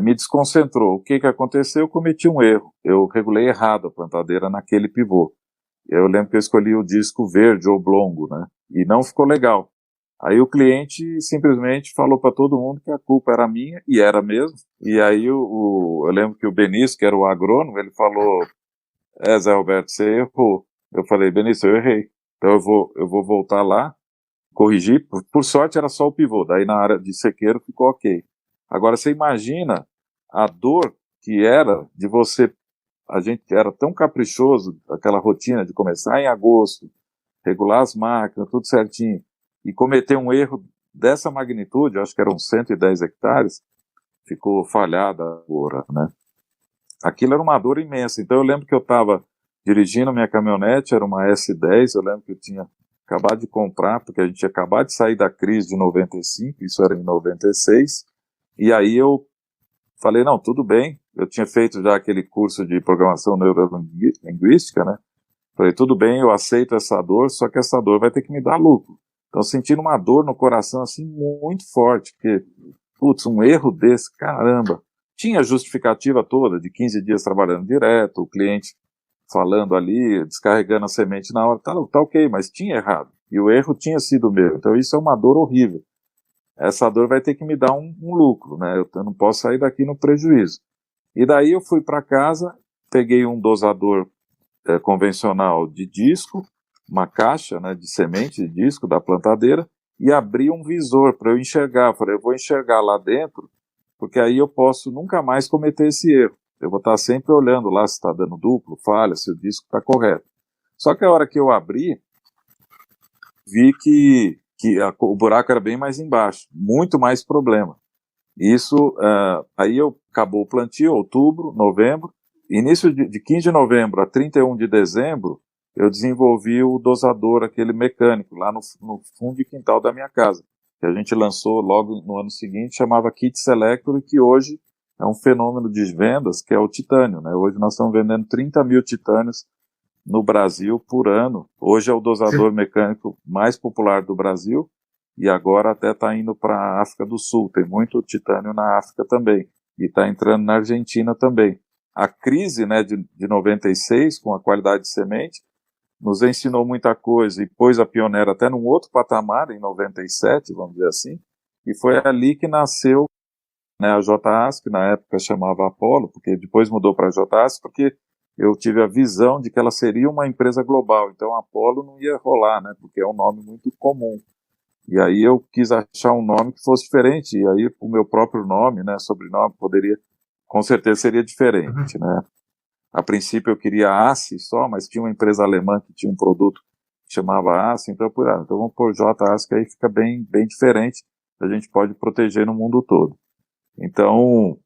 Me desconcentrou. O que aconteceu? Eu cometi um erro. Eu regulei errado a plantadeira naquele pivô. Eu lembro que eu escolhi o disco verde, oblongo, né? E não ficou legal. Aí o cliente simplesmente falou para todo mundo que a culpa era minha, e era mesmo. E aí eu lembro que o Benício, que era o agrônomo, ele falou: Zé Roberto, você errou. Eu falei: Benício, eu errei. Então eu vou voltar lá, corrigir. Por sorte era só o pivô, daí na área de sequeiro ficou ok. Agora você imagina a dor que era de você. A gente era tão caprichoso, aquela rotina de começar em agosto, regular as máquinas, tudo certinho, e cometer um erro dessa magnitude, acho que eram 110 hectares, ficou falhada agora, né? Aquilo era uma dor imensa. Então eu lembro que eu estava dirigindo a minha caminhonete, era uma S10, eu lembro que eu tinha acabado de comprar, porque a gente tinha acabado de sair da crise de 95, isso era em 96, e aí eu falei: não, tudo bem, eu tinha feito já aquele curso de programação neurolinguística, né? Falei: tudo bem, eu aceito essa dor, só que essa dor vai ter que me dar lucro. Então, sentindo uma dor no coração, assim, muito forte, porque, putz, um erro desse, caramba. Tinha a justificativa toda de 15 dias trabalhando direto, o cliente falando ali, descarregando a semente na hora, tá ok, mas tinha errado. E o erro tinha sido meu. Então, isso é uma dor horrível. Essa dor vai ter que me dar um lucro, né? Eu não posso sair daqui no prejuízo. E daí eu fui para casa, peguei um dosador convencional de disco, uma caixa, né, de semente de disco da plantadeira, e abri um visor para eu enxergar. Falei: eu vou enxergar lá dentro, porque aí eu posso nunca mais cometer esse erro. Eu vou estar sempre olhando lá se está dando duplo, falha, se o disco está correto. Só que a hora que eu abri, vi que o buraco era bem mais embaixo, muito mais problema. Isso, aí acabou o plantio, outubro, novembro. Início de 15 de novembro a 31 de dezembro, eu desenvolvi o dosador, aquele mecânico, lá no fundo de quintal da minha casa, que a gente lançou logo no ano seguinte, chamava Kit Selector, e que hoje é um fenômeno de vendas, que é o titânio, né? Hoje nós estamos vendendo 30 mil titânios no Brasil por ano. Hoje é o dosador mecânico mais popular do Brasil, e agora até está indo para a África do Sul. Tem muito titânio na África também, e está entrando na Argentina também. A crise, né, de 96, com a qualidade de semente, nos ensinou muita coisa, e pôs a Pioneer até num outro patamar, em 97, vamos dizer assim, e foi ali que nasceu, né, a J-ASC, que na época chamava Apollo, porque depois mudou para a J-ASC, porque eu tive a visão de que ela seria uma empresa global, então a Apollo não ia rolar, né, porque é um nome muito comum. E aí eu quis achar um nome que fosse diferente, e aí o meu próprio nome, né, sobrenome, poderia, com certeza seria diferente, né. A princípio eu queria ACE só, mas tinha uma empresa alemã que tinha um produto que chamava ACE, então então vamos pôr J-ASC, que aí fica bem diferente, a gente pode proteger no mundo todo. Então,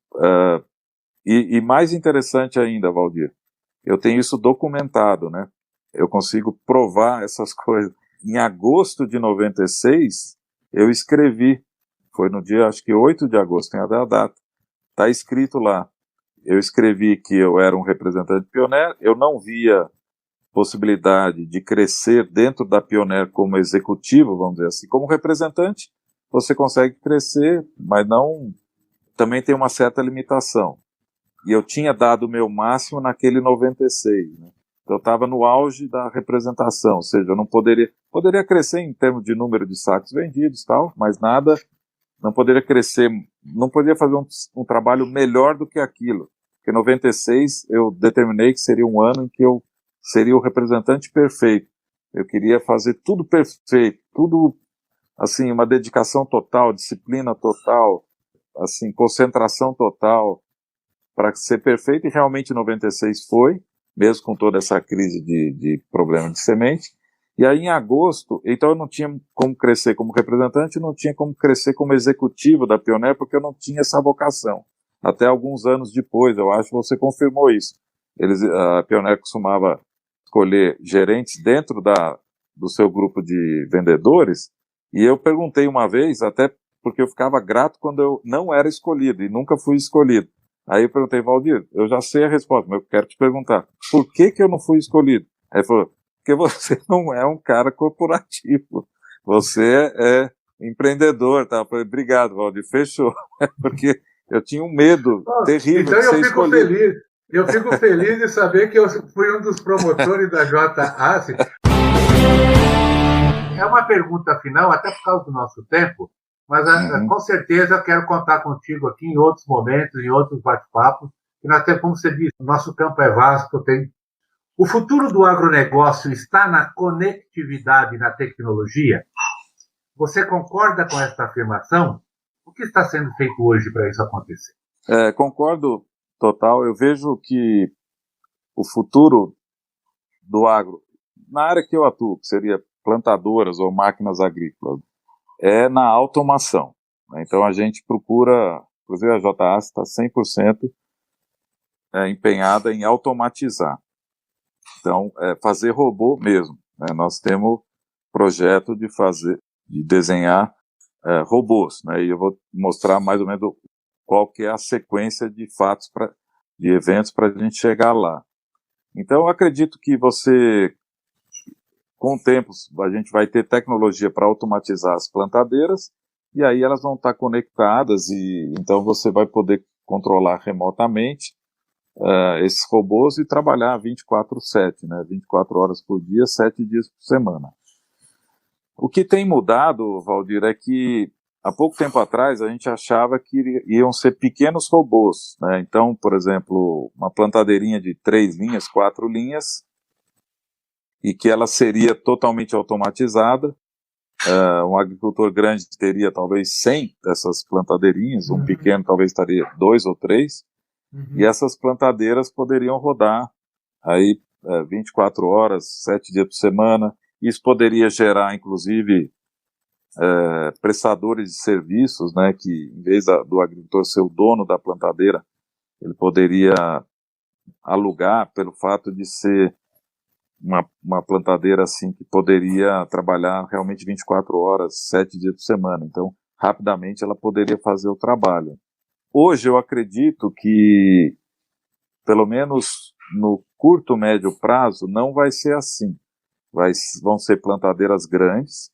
e mais interessante ainda, Valdir, eu tenho isso documentado, né? Eu consigo provar essas coisas. Em agosto de 96, eu escrevi, foi no dia, acho que 8 de agosto, tem até a data, está escrito lá. Eu escrevi que eu era um representante Pioneer, eu não via possibilidade de crescer dentro da Pioneer como executivo, vamos dizer assim. Como representante, você consegue crescer, mas não, também tem uma certa limitação. E eu tinha dado o meu máximo naquele 96, né? Eu estava no auge da representação, ou seja, eu não poderia crescer em termos de número de sacos vendidos e tal, mas nada, não poderia crescer, não poderia fazer um trabalho melhor do que aquilo. Porque em 96 eu determinei que seria um ano em que eu seria o representante perfeito. Eu queria fazer tudo perfeito, tudo, assim, uma dedicação total, disciplina total, assim, concentração total, para ser perfeito, e realmente 96 foi, mesmo com toda essa crise de problema de semente. E aí em agosto, então eu não tinha como crescer como representante, não tinha como crescer como executivo da Pioneer, porque eu não tinha essa vocação. Até alguns anos depois, eu acho que você confirmou isso. A Pioneer costumava escolher gerentes dentro do seu grupo de vendedores, e eu perguntei uma vez, até porque eu ficava grato quando eu não era escolhido, e nunca fui escolhido. Aí eu perguntei: Valdir, eu já sei a resposta, mas eu quero te perguntar, por que eu não fui escolhido? Aí ele falou: porque você não é um cara corporativo, você é empreendedor, tá? Obrigado, Valdir, fechou. Porque eu tinha um medo terrível então de ser escolhido. Eu fico feliz de saber que eu fui um dos promotores da JAS. É uma pergunta final, até por causa do nosso tempo, mas com certeza eu quero contar contigo aqui em outros momentos, em outros bate-papos, que nós temos, como você disse, o nosso campo é vasto. O futuro do agronegócio está na conectividade, na tecnologia? Você concorda com essa afirmação? O que está sendo feito hoje para isso acontecer? Concordo total. Eu vejo que o futuro do agro, na área que eu atuo, que seria plantadoras ou máquinas agrícolas, é na automação. Então a gente procura, inclusive a JAS está 100% empenhada em automatizar. Então, fazer robô mesmo. Né? Nós temos projeto de desenhar robôs, né? E eu vou mostrar mais ou menos qual que é a sequência de fatos, de eventos para a gente chegar lá. Então, eu acredito que com o tempo, a gente vai ter tecnologia para automatizar as plantadeiras, e aí elas vão estar conectadas, e então você vai poder controlar remotamente esses robôs e trabalhar 24/7, né? 24 horas por dia, 7 dias por semana. O que tem mudado, Valdir, é que há pouco tempo atrás a gente achava que iam ser pequenos robôs, né? Então, por exemplo, uma plantadeirinha de 3 linhas, 4 linhas, e que ela seria totalmente automatizada. Um agricultor grande teria talvez 100 dessas plantadeirinhas, um pequeno talvez estaria 2 ou 3, e essas plantadeiras poderiam rodar aí 24 horas, 7 dias por semana. Isso poderia gerar, inclusive, prestadores de serviços, né, que em vez do agricultor ser o dono da plantadeira, ele poderia alugar, pelo fato de ser uma plantadeira assim que poderia trabalhar realmente 24 horas, 7 dias por semana. Então, rapidamente ela poderia fazer o trabalho. Hoje eu acredito que, pelo menos no curto, médio prazo, não vai ser assim. Vão ser plantadeiras grandes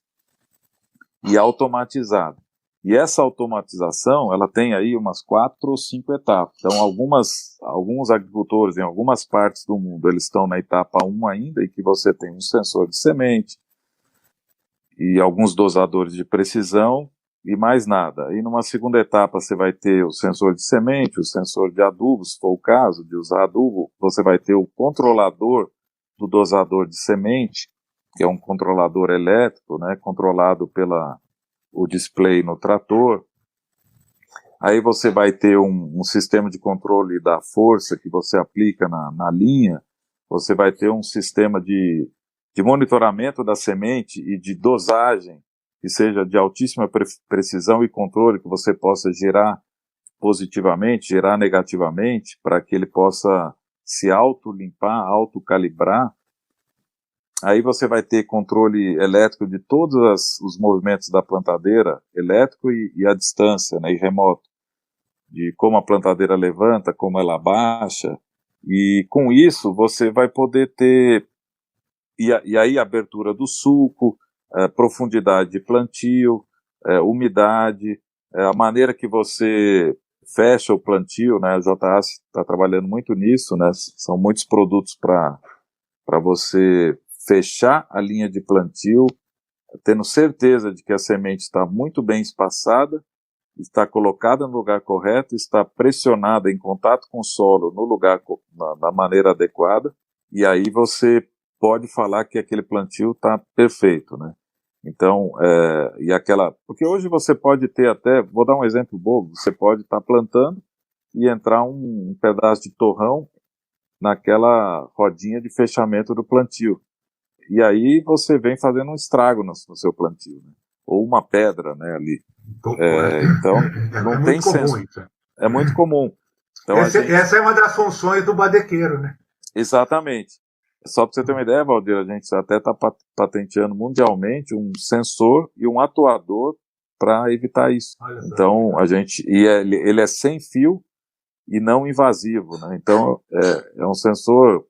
e automatizadas. E essa automatização, ela tem aí umas 4 ou 5 etapas. Então, alguns agricultores em algumas partes do mundo, eles estão na etapa 1 ainda, em que você tem um sensor de semente e alguns dosadores de precisão e mais nada. E numa segunda etapa você vai ter o sensor de semente, o sensor de adubo, se for o caso de usar adubo, você vai ter o controlador do dosador de semente, que é um controlador elétrico, né, controlado o display no trator. Aí você vai ter um sistema de controle da força que você aplica na linha, você vai ter um sistema de monitoramento da semente e de dosagem, que seja de altíssima precisão e controle, que você possa gerar positivamente, gerar negativamente, para que ele possa se auto-limpar, auto-calibrar. Aí você vai ter controle elétrico de todos os movimentos da plantadeira, elétrico e à distância, né, e remoto, de como a plantadeira levanta, como ela abaixa, e com isso você vai poder ter, e aí abertura do sulco, profundidade de plantio, umidade, a maneira que você fecha o plantio, né, a JAS está trabalhando muito nisso, né, são muitos produtos para você fechar a linha de plantio, tendo certeza de que a semente está muito bem espaçada, está colocada no lugar correto, está pressionada em contato com o solo no lugar, da maneira adequada, e aí você pode falar que aquele plantio está perfeito, né? Então, porque hoje você pode ter até, vou dar um exemplo bobo, você pode estar plantando e entrar um pedaço de torrão naquela rodinha de fechamento do plantio. E aí você vem fazendo um estrago no seu plantio, né? Ou uma pedra, né, ali. Então, não tem senso. É muito comum. Então, essa é uma das funções do badequeiro, né? Exatamente. Só para você ter uma ideia, Valdir, a gente até está patenteando mundialmente um sensor e um atuador para evitar isso. Então, ele é sem fio e não invasivo, né? Então, é um sensor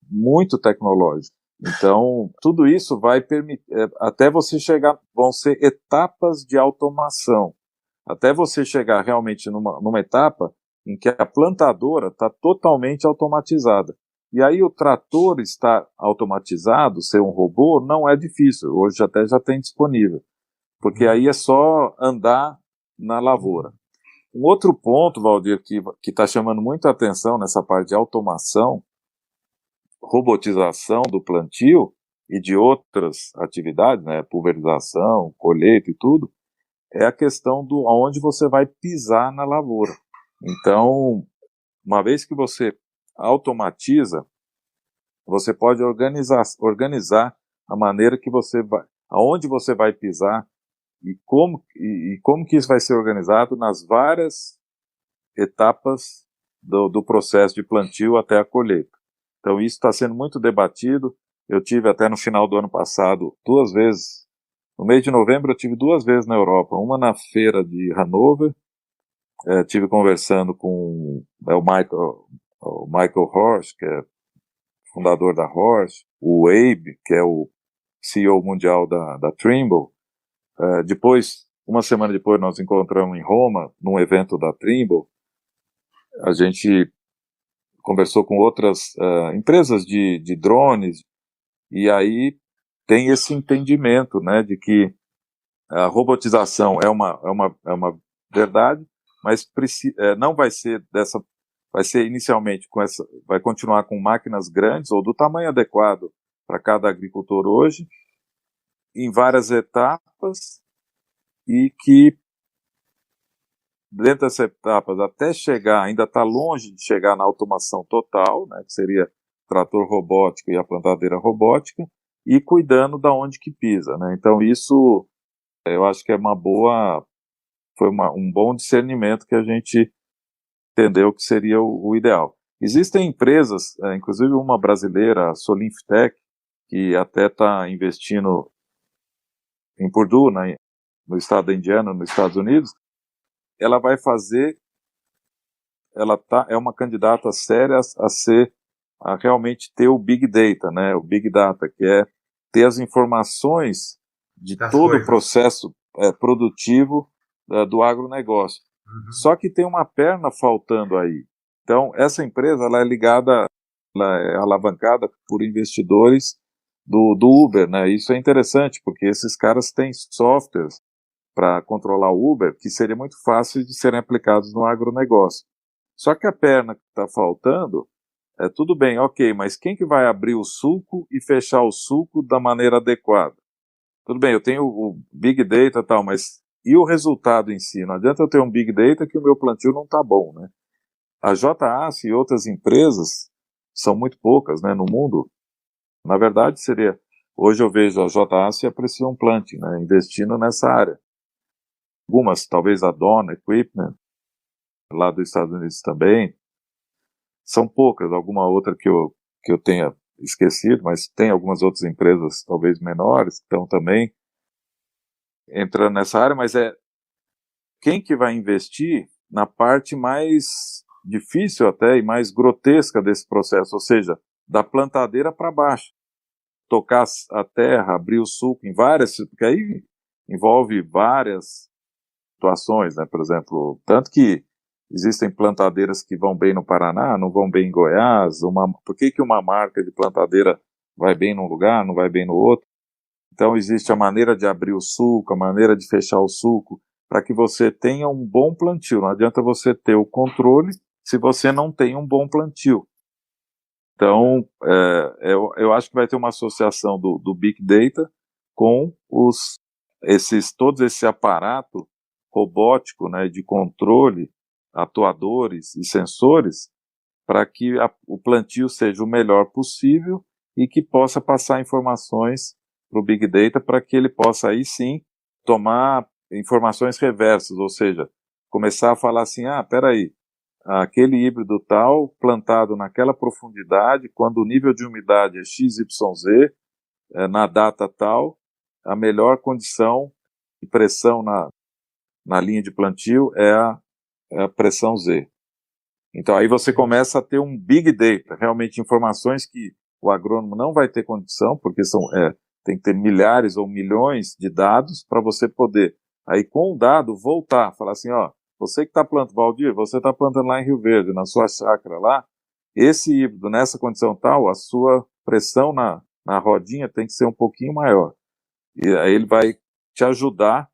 muito tecnológico. Então, tudo isso vai permitir, até você chegar, vão ser etapas de automação, até você chegar realmente numa etapa em que a plantadora está totalmente automatizada. E aí o trator estar automatizado, ser um robô, não é difícil, hoje até já tem disponível, porque aí é só andar na lavoura. Um outro ponto, Valdir, que está chamando muita atenção nessa parte de automação, robotização do plantio e de outras atividades, né, pulverização, colheita e tudo, é a questão do aonde você vai pisar na lavoura. Então, uma vez que você automatiza, você pode organizar a maneira que você vai, aonde você vai pisar e como que isso vai ser organizado nas várias etapas do processo de plantio até a colheita. Então isso está sendo muito debatido. Eu tive até no final do ano passado 2 vezes, no mês de novembro eu tive 2 vezes na Europa, uma na feira de Hannover, tive conversando com o Michael Horsch, que é fundador da Horsch, o Abe, que é o CEO mundial da Trimble. Depois, uma semana depois, nós encontramos em Roma, num evento da Trimble. A gente conversou com outras empresas de drones, e aí tem esse entendimento, né, de que a robotização é uma verdade, mas não vai ser vai ser inicialmente vai continuar com máquinas grandes ou do tamanho adequado para cada agricultor hoje, em várias etapas, e que dentro dessas etapas, até chegar, ainda está longe de chegar na automação total, né, que seria trator robótico e a plantadeira robótica, e cuidando da onde que pisa, né? Então isso, eu acho que foi um bom discernimento que a gente entendeu que seria o ideal. Existem empresas, inclusive uma brasileira, a Solinftec, que até está investindo em Purdue, né, no estado da Indiana, nos Estados Unidos. Ela vai fazer, é uma candidata séria a realmente ter o Big Data, né, o Big Data, que é ter as informações de todo o processo produtivo do agronegócio. Uhum. Só que tem uma perna faltando aí. Então, essa empresa ela é alavancada por investidores do Uber, né? Isso é interessante, porque esses caras têm softwares para controlar o Uber que seria muito fácil de serem aplicados no agronegócio. Só que a perna que está faltando, tudo bem, ok, mas quem que vai abrir o sulco e fechar o sulco da maneira adequada? Tudo bem, eu tenho o Big Data e tal, mas e o resultado em si? Não adianta eu ter um Big Data que o meu plantio não está bom, né? A JAS e outras empresas, são muito poucas, né, no mundo. Na verdade, hoje eu vejo a JAS e a Precision Planting, né, investindo nessa área. Algumas, talvez a Dawn Equipment, lá dos Estados Unidos também, são poucas, alguma outra que eu tenha esquecido, mas tem algumas outras empresas, talvez menores, que estão também entrando nessa área, mas quem que vai investir na parte mais difícil até e mais grotesca desse processo, ou seja, da plantadeira para baixo. Tocar a terra, abrir o sulco em porque aí envolve várias situações, né? Por exemplo, tanto que existem plantadeiras que vão bem no Paraná, não vão bem em Goiás. Por que uma marca de plantadeira vai bem num lugar, não vai bem no outro? Então existe a maneira de abrir o sulco, a maneira de fechar o sulco, para que você tenha um bom plantio. Não adianta você ter o controle se você não tem um bom plantio. Então, eu acho que vai ter uma associação do Big Data com todo esse aparato robótico, né, de controle, atuadores e sensores, para que o plantio seja o melhor possível e que possa passar informações para o Big Data para que ele possa aí sim tomar informações reversas, ou seja, começar a falar assim, peraí, aquele híbrido tal, plantado naquela profundidade, quando o nível de umidade é XYZ, na data tal, a melhor condição de pressão na linha de plantio é a pressão Z. Então aí você começa a ter um Big Data, realmente informações que o agrônomo não vai ter condição, porque tem que ter milhares ou milhões de dados para você poder, aí com o dado, voltar, falar assim, ó, você que está plantando, Valdir, você está plantando lá em Rio Verde, na sua chácara lá, esse híbrido, nessa condição tal, a sua pressão na rodinha tem que ser um pouquinho maior. E aí ele vai te ajudar,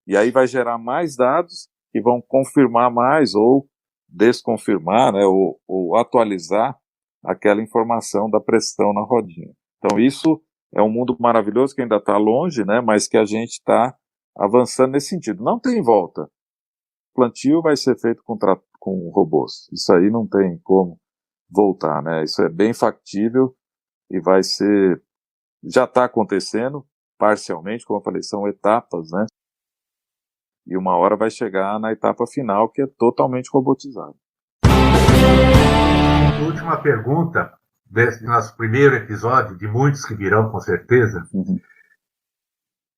e aí vai gerar mais dados que vão confirmar mais ou desconfirmar, né, ou atualizar aquela informação da pressão na rodinha. Então isso é um mundo maravilhoso que ainda está longe, né, mas que a gente está avançando nesse sentido. Não tem volta. O plantio vai ser feito com robôs. Isso aí não tem como voltar, né? Isso é bem factível e vai ser... Já está acontecendo, parcialmente, como eu falei, são etapas, né? E uma hora vai chegar na etapa final, que é totalmente robotizado. Última pergunta desse nosso primeiro episódio, de muitos que virão com certeza. Uhum.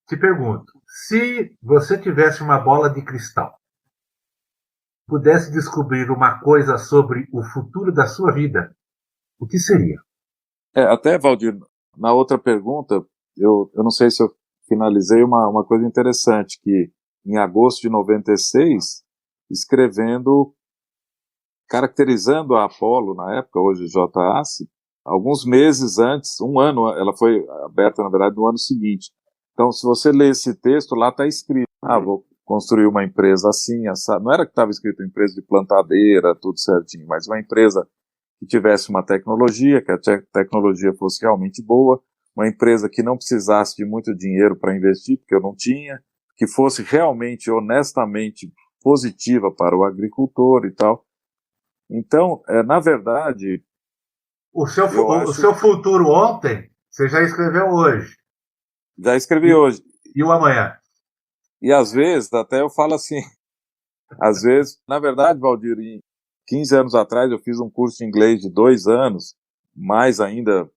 Te pergunto, se você tivesse uma bola de cristal, pudesse descobrir uma coisa sobre o futuro da sua vida, o que seria? Até, Valdir, na outra pergunta, eu não sei se eu finalizei uma coisa interessante, que em agosto de 96, caracterizando a Apollo, na época, hoje JAS, alguns meses antes, um ano, ela foi aberta, na verdade, no ano seguinte. Então, se você ler esse texto, lá está escrito, vou construir uma empresa assim, essa... não era que estava escrito empresa de plantadeira, tudo certinho, mas uma empresa que tivesse uma tecnologia, que a tecnologia fosse realmente boa, uma empresa que não precisasse de muito dinheiro para investir, porque eu não tinha, que fosse realmente, honestamente positiva para o agricultor e tal. Então, na verdade... O seu futuro ontem, você já escreveu hoje. Já escrevi hoje. E o amanhã? E às vezes, até eu falo assim, às vezes, na verdade, Valdir, 15 anos atrás eu fiz um curso de inglês de 2 anos, mais ainda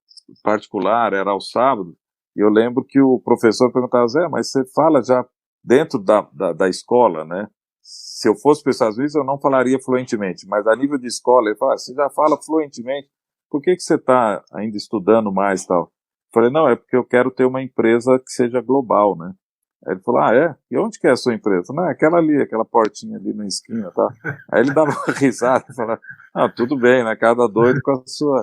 particular, era ao sábado, e eu lembro que o professor perguntava, Zé, mas você fala já dentro da escola, né? Se eu fosse para os Estados Unidos, eu não falaria fluentemente, mas a nível de escola, ele fala, você já fala fluentemente, por que você está ainda estudando mais e tal? Eu falei, não, é porque eu quero ter uma empresa que seja global, né? Aí ele falou, é? E onde que é a sua empresa? Não, é aquela ali, aquela portinha ali na esquina, tá? Aí ele dava uma risada e falava, tudo bem, né? Cada doido com a sua...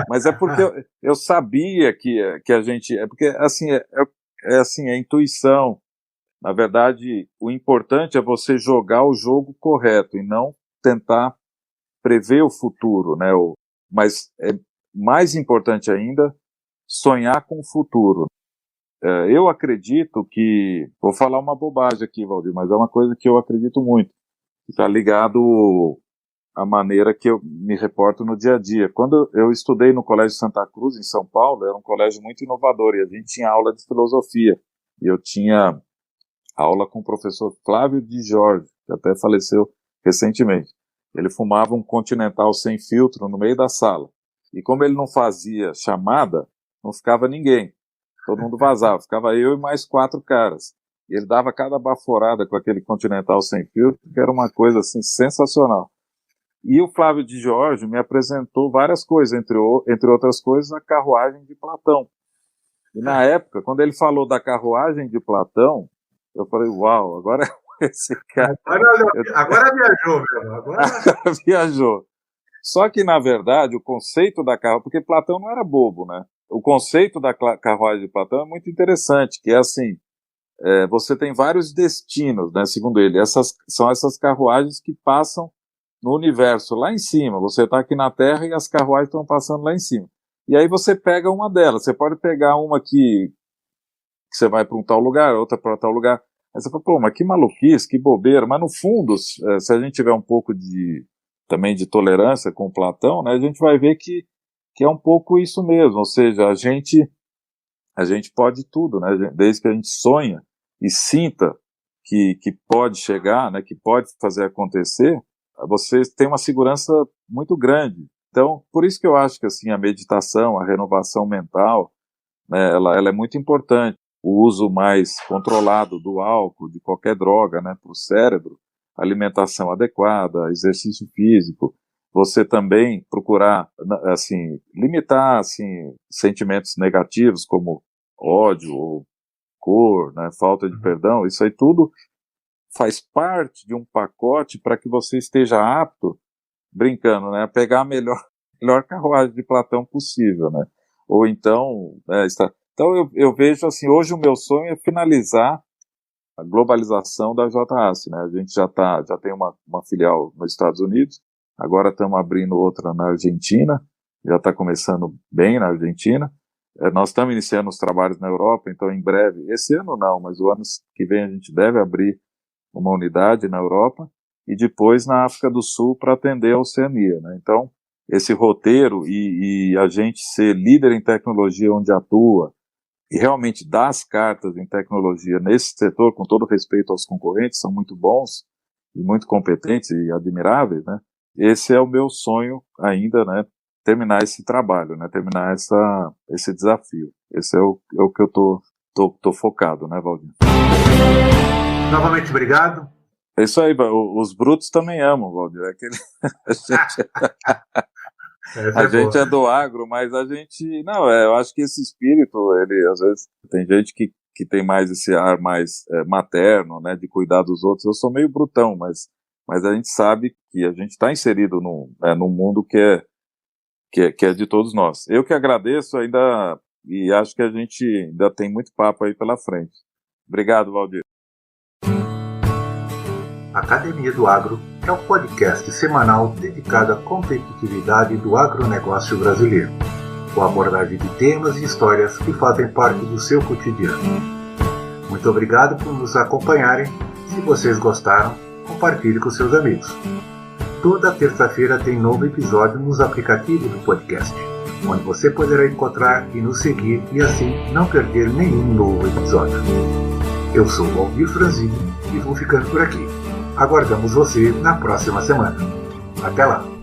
Mas é porque eu sabia que a gente... É porque, assim, assim, é intuição. Na verdade, o importante é você jogar o jogo correto e não tentar prever o futuro, né? Mas é mais importante ainda sonhar com o futuro. Eu acredito que... Vou falar uma bobagem aqui, Valdir, mas é uma coisa que eu acredito muito. Está ligado à maneira que eu me reporto no dia a dia. Quando eu estudei no Colégio Santa Cruz, em São Paulo, era um colégio muito inovador, e a gente tinha aula de filosofia. E eu tinha aula com o professor Flávio de Jorge, que até faleceu recentemente. Ele fumava um Continental sem filtro no meio da sala. E como ele não fazia chamada, não ficava ninguém. Todo mundo vazava, ficava eu e mais 4 caras. E ele dava cada baforada com aquele Continental sem filtro, que era uma coisa assim sensacional. E o Flávio de Jorge me apresentou várias coisas, entre outras coisas, a carruagem de Platão. E na época, quando ele falou da carruagem de Platão, eu falei, uau, agora esse cara... Agora viajou, meu. Agora viajou. Só que, na verdade, o conceito da carruagem... Porque Platão não era bobo, né? O conceito da carruagem de Platão é muito interessante, que é assim, você tem vários destinos, né, segundo ele. São essas carruagens que passam no universo, lá em cima. Você está aqui na Terra e as carruagens estão passando lá em cima. E aí você pega uma delas. Você pode pegar uma que você vai para um tal lugar, outra para tal lugar. Aí você fala, pô, mas que maluquice, que bobeira. Mas no fundo, se a gente tiver um pouco também de tolerância com Platão, né, a gente vai ver que é um pouco isso mesmo. Ou seja, a gente pode tudo, né? Desde que a gente sonha e sinta que pode chegar, né, que pode fazer acontecer, você tem uma segurança muito grande. Então, por isso que eu acho que assim, a meditação, a renovação mental, né, ela é muito importante. O uso mais controlado do álcool, de qualquer droga, né, para o cérebro, alimentação adequada, exercício físico. você também procurar, assim, limitar, assim, sentimentos negativos como ódio ou cor, né, falta de perdão, isso aí tudo faz parte de um pacote para que você esteja apto, brincando, né, a pegar a melhor carruagem de Platão possível, né, ou então, né, então eu vejo assim, hoje o meu sonho é finalizar a globalização da JAS, né, a gente já tem uma filial nos Estados Unidos, agora estamos abrindo outra na Argentina, já está começando bem na Argentina. Nós estamos iniciando os trabalhos na Europa, então em breve, esse ano não, mas o ano que vem a gente deve abrir uma unidade na Europa e depois na África do Sul para atender a Oceania, né? Então, esse roteiro e a gente ser líder em tecnologia onde atua e realmente dar as cartas em tecnologia nesse setor, com todo respeito aos concorrentes, são muito bons e muito competentes e admiráveis, né? Esse é o meu sonho ainda, né? Terminar esse trabalho, né? Terminar esse desafio. Esse é o que eu tô focado, né, Valdir? Novamente, obrigado. É isso aí, os brutos também amam, Valdir. A gente é do agro, mas a gente... Não, eu acho que esse espírito, ele, às vezes, tem gente que tem mais esse ar mais materno, né, de cuidar dos outros. Eu sou meio brutão, mas a gente sabe que a gente está inserido num mundo que é de todos nós. Eu que agradeço ainda, e acho que a gente ainda tem muito papo aí pela frente. Obrigado, Valdir. Academia do Agro é um podcast semanal dedicado à competitividade do agronegócio brasileiro, com a abordagem de temas e histórias que fazem parte do seu cotidiano. Muito obrigado por nos acompanharem. Se vocês gostaram, compartilhe com seus amigos. Toda terça-feira tem novo episódio nos aplicativos do podcast, onde você poderá encontrar e nos seguir e assim não perder nenhum novo episódio. Eu sou o Valdir Franzini e vou ficando por aqui. Aguardamos você na próxima semana. Até lá!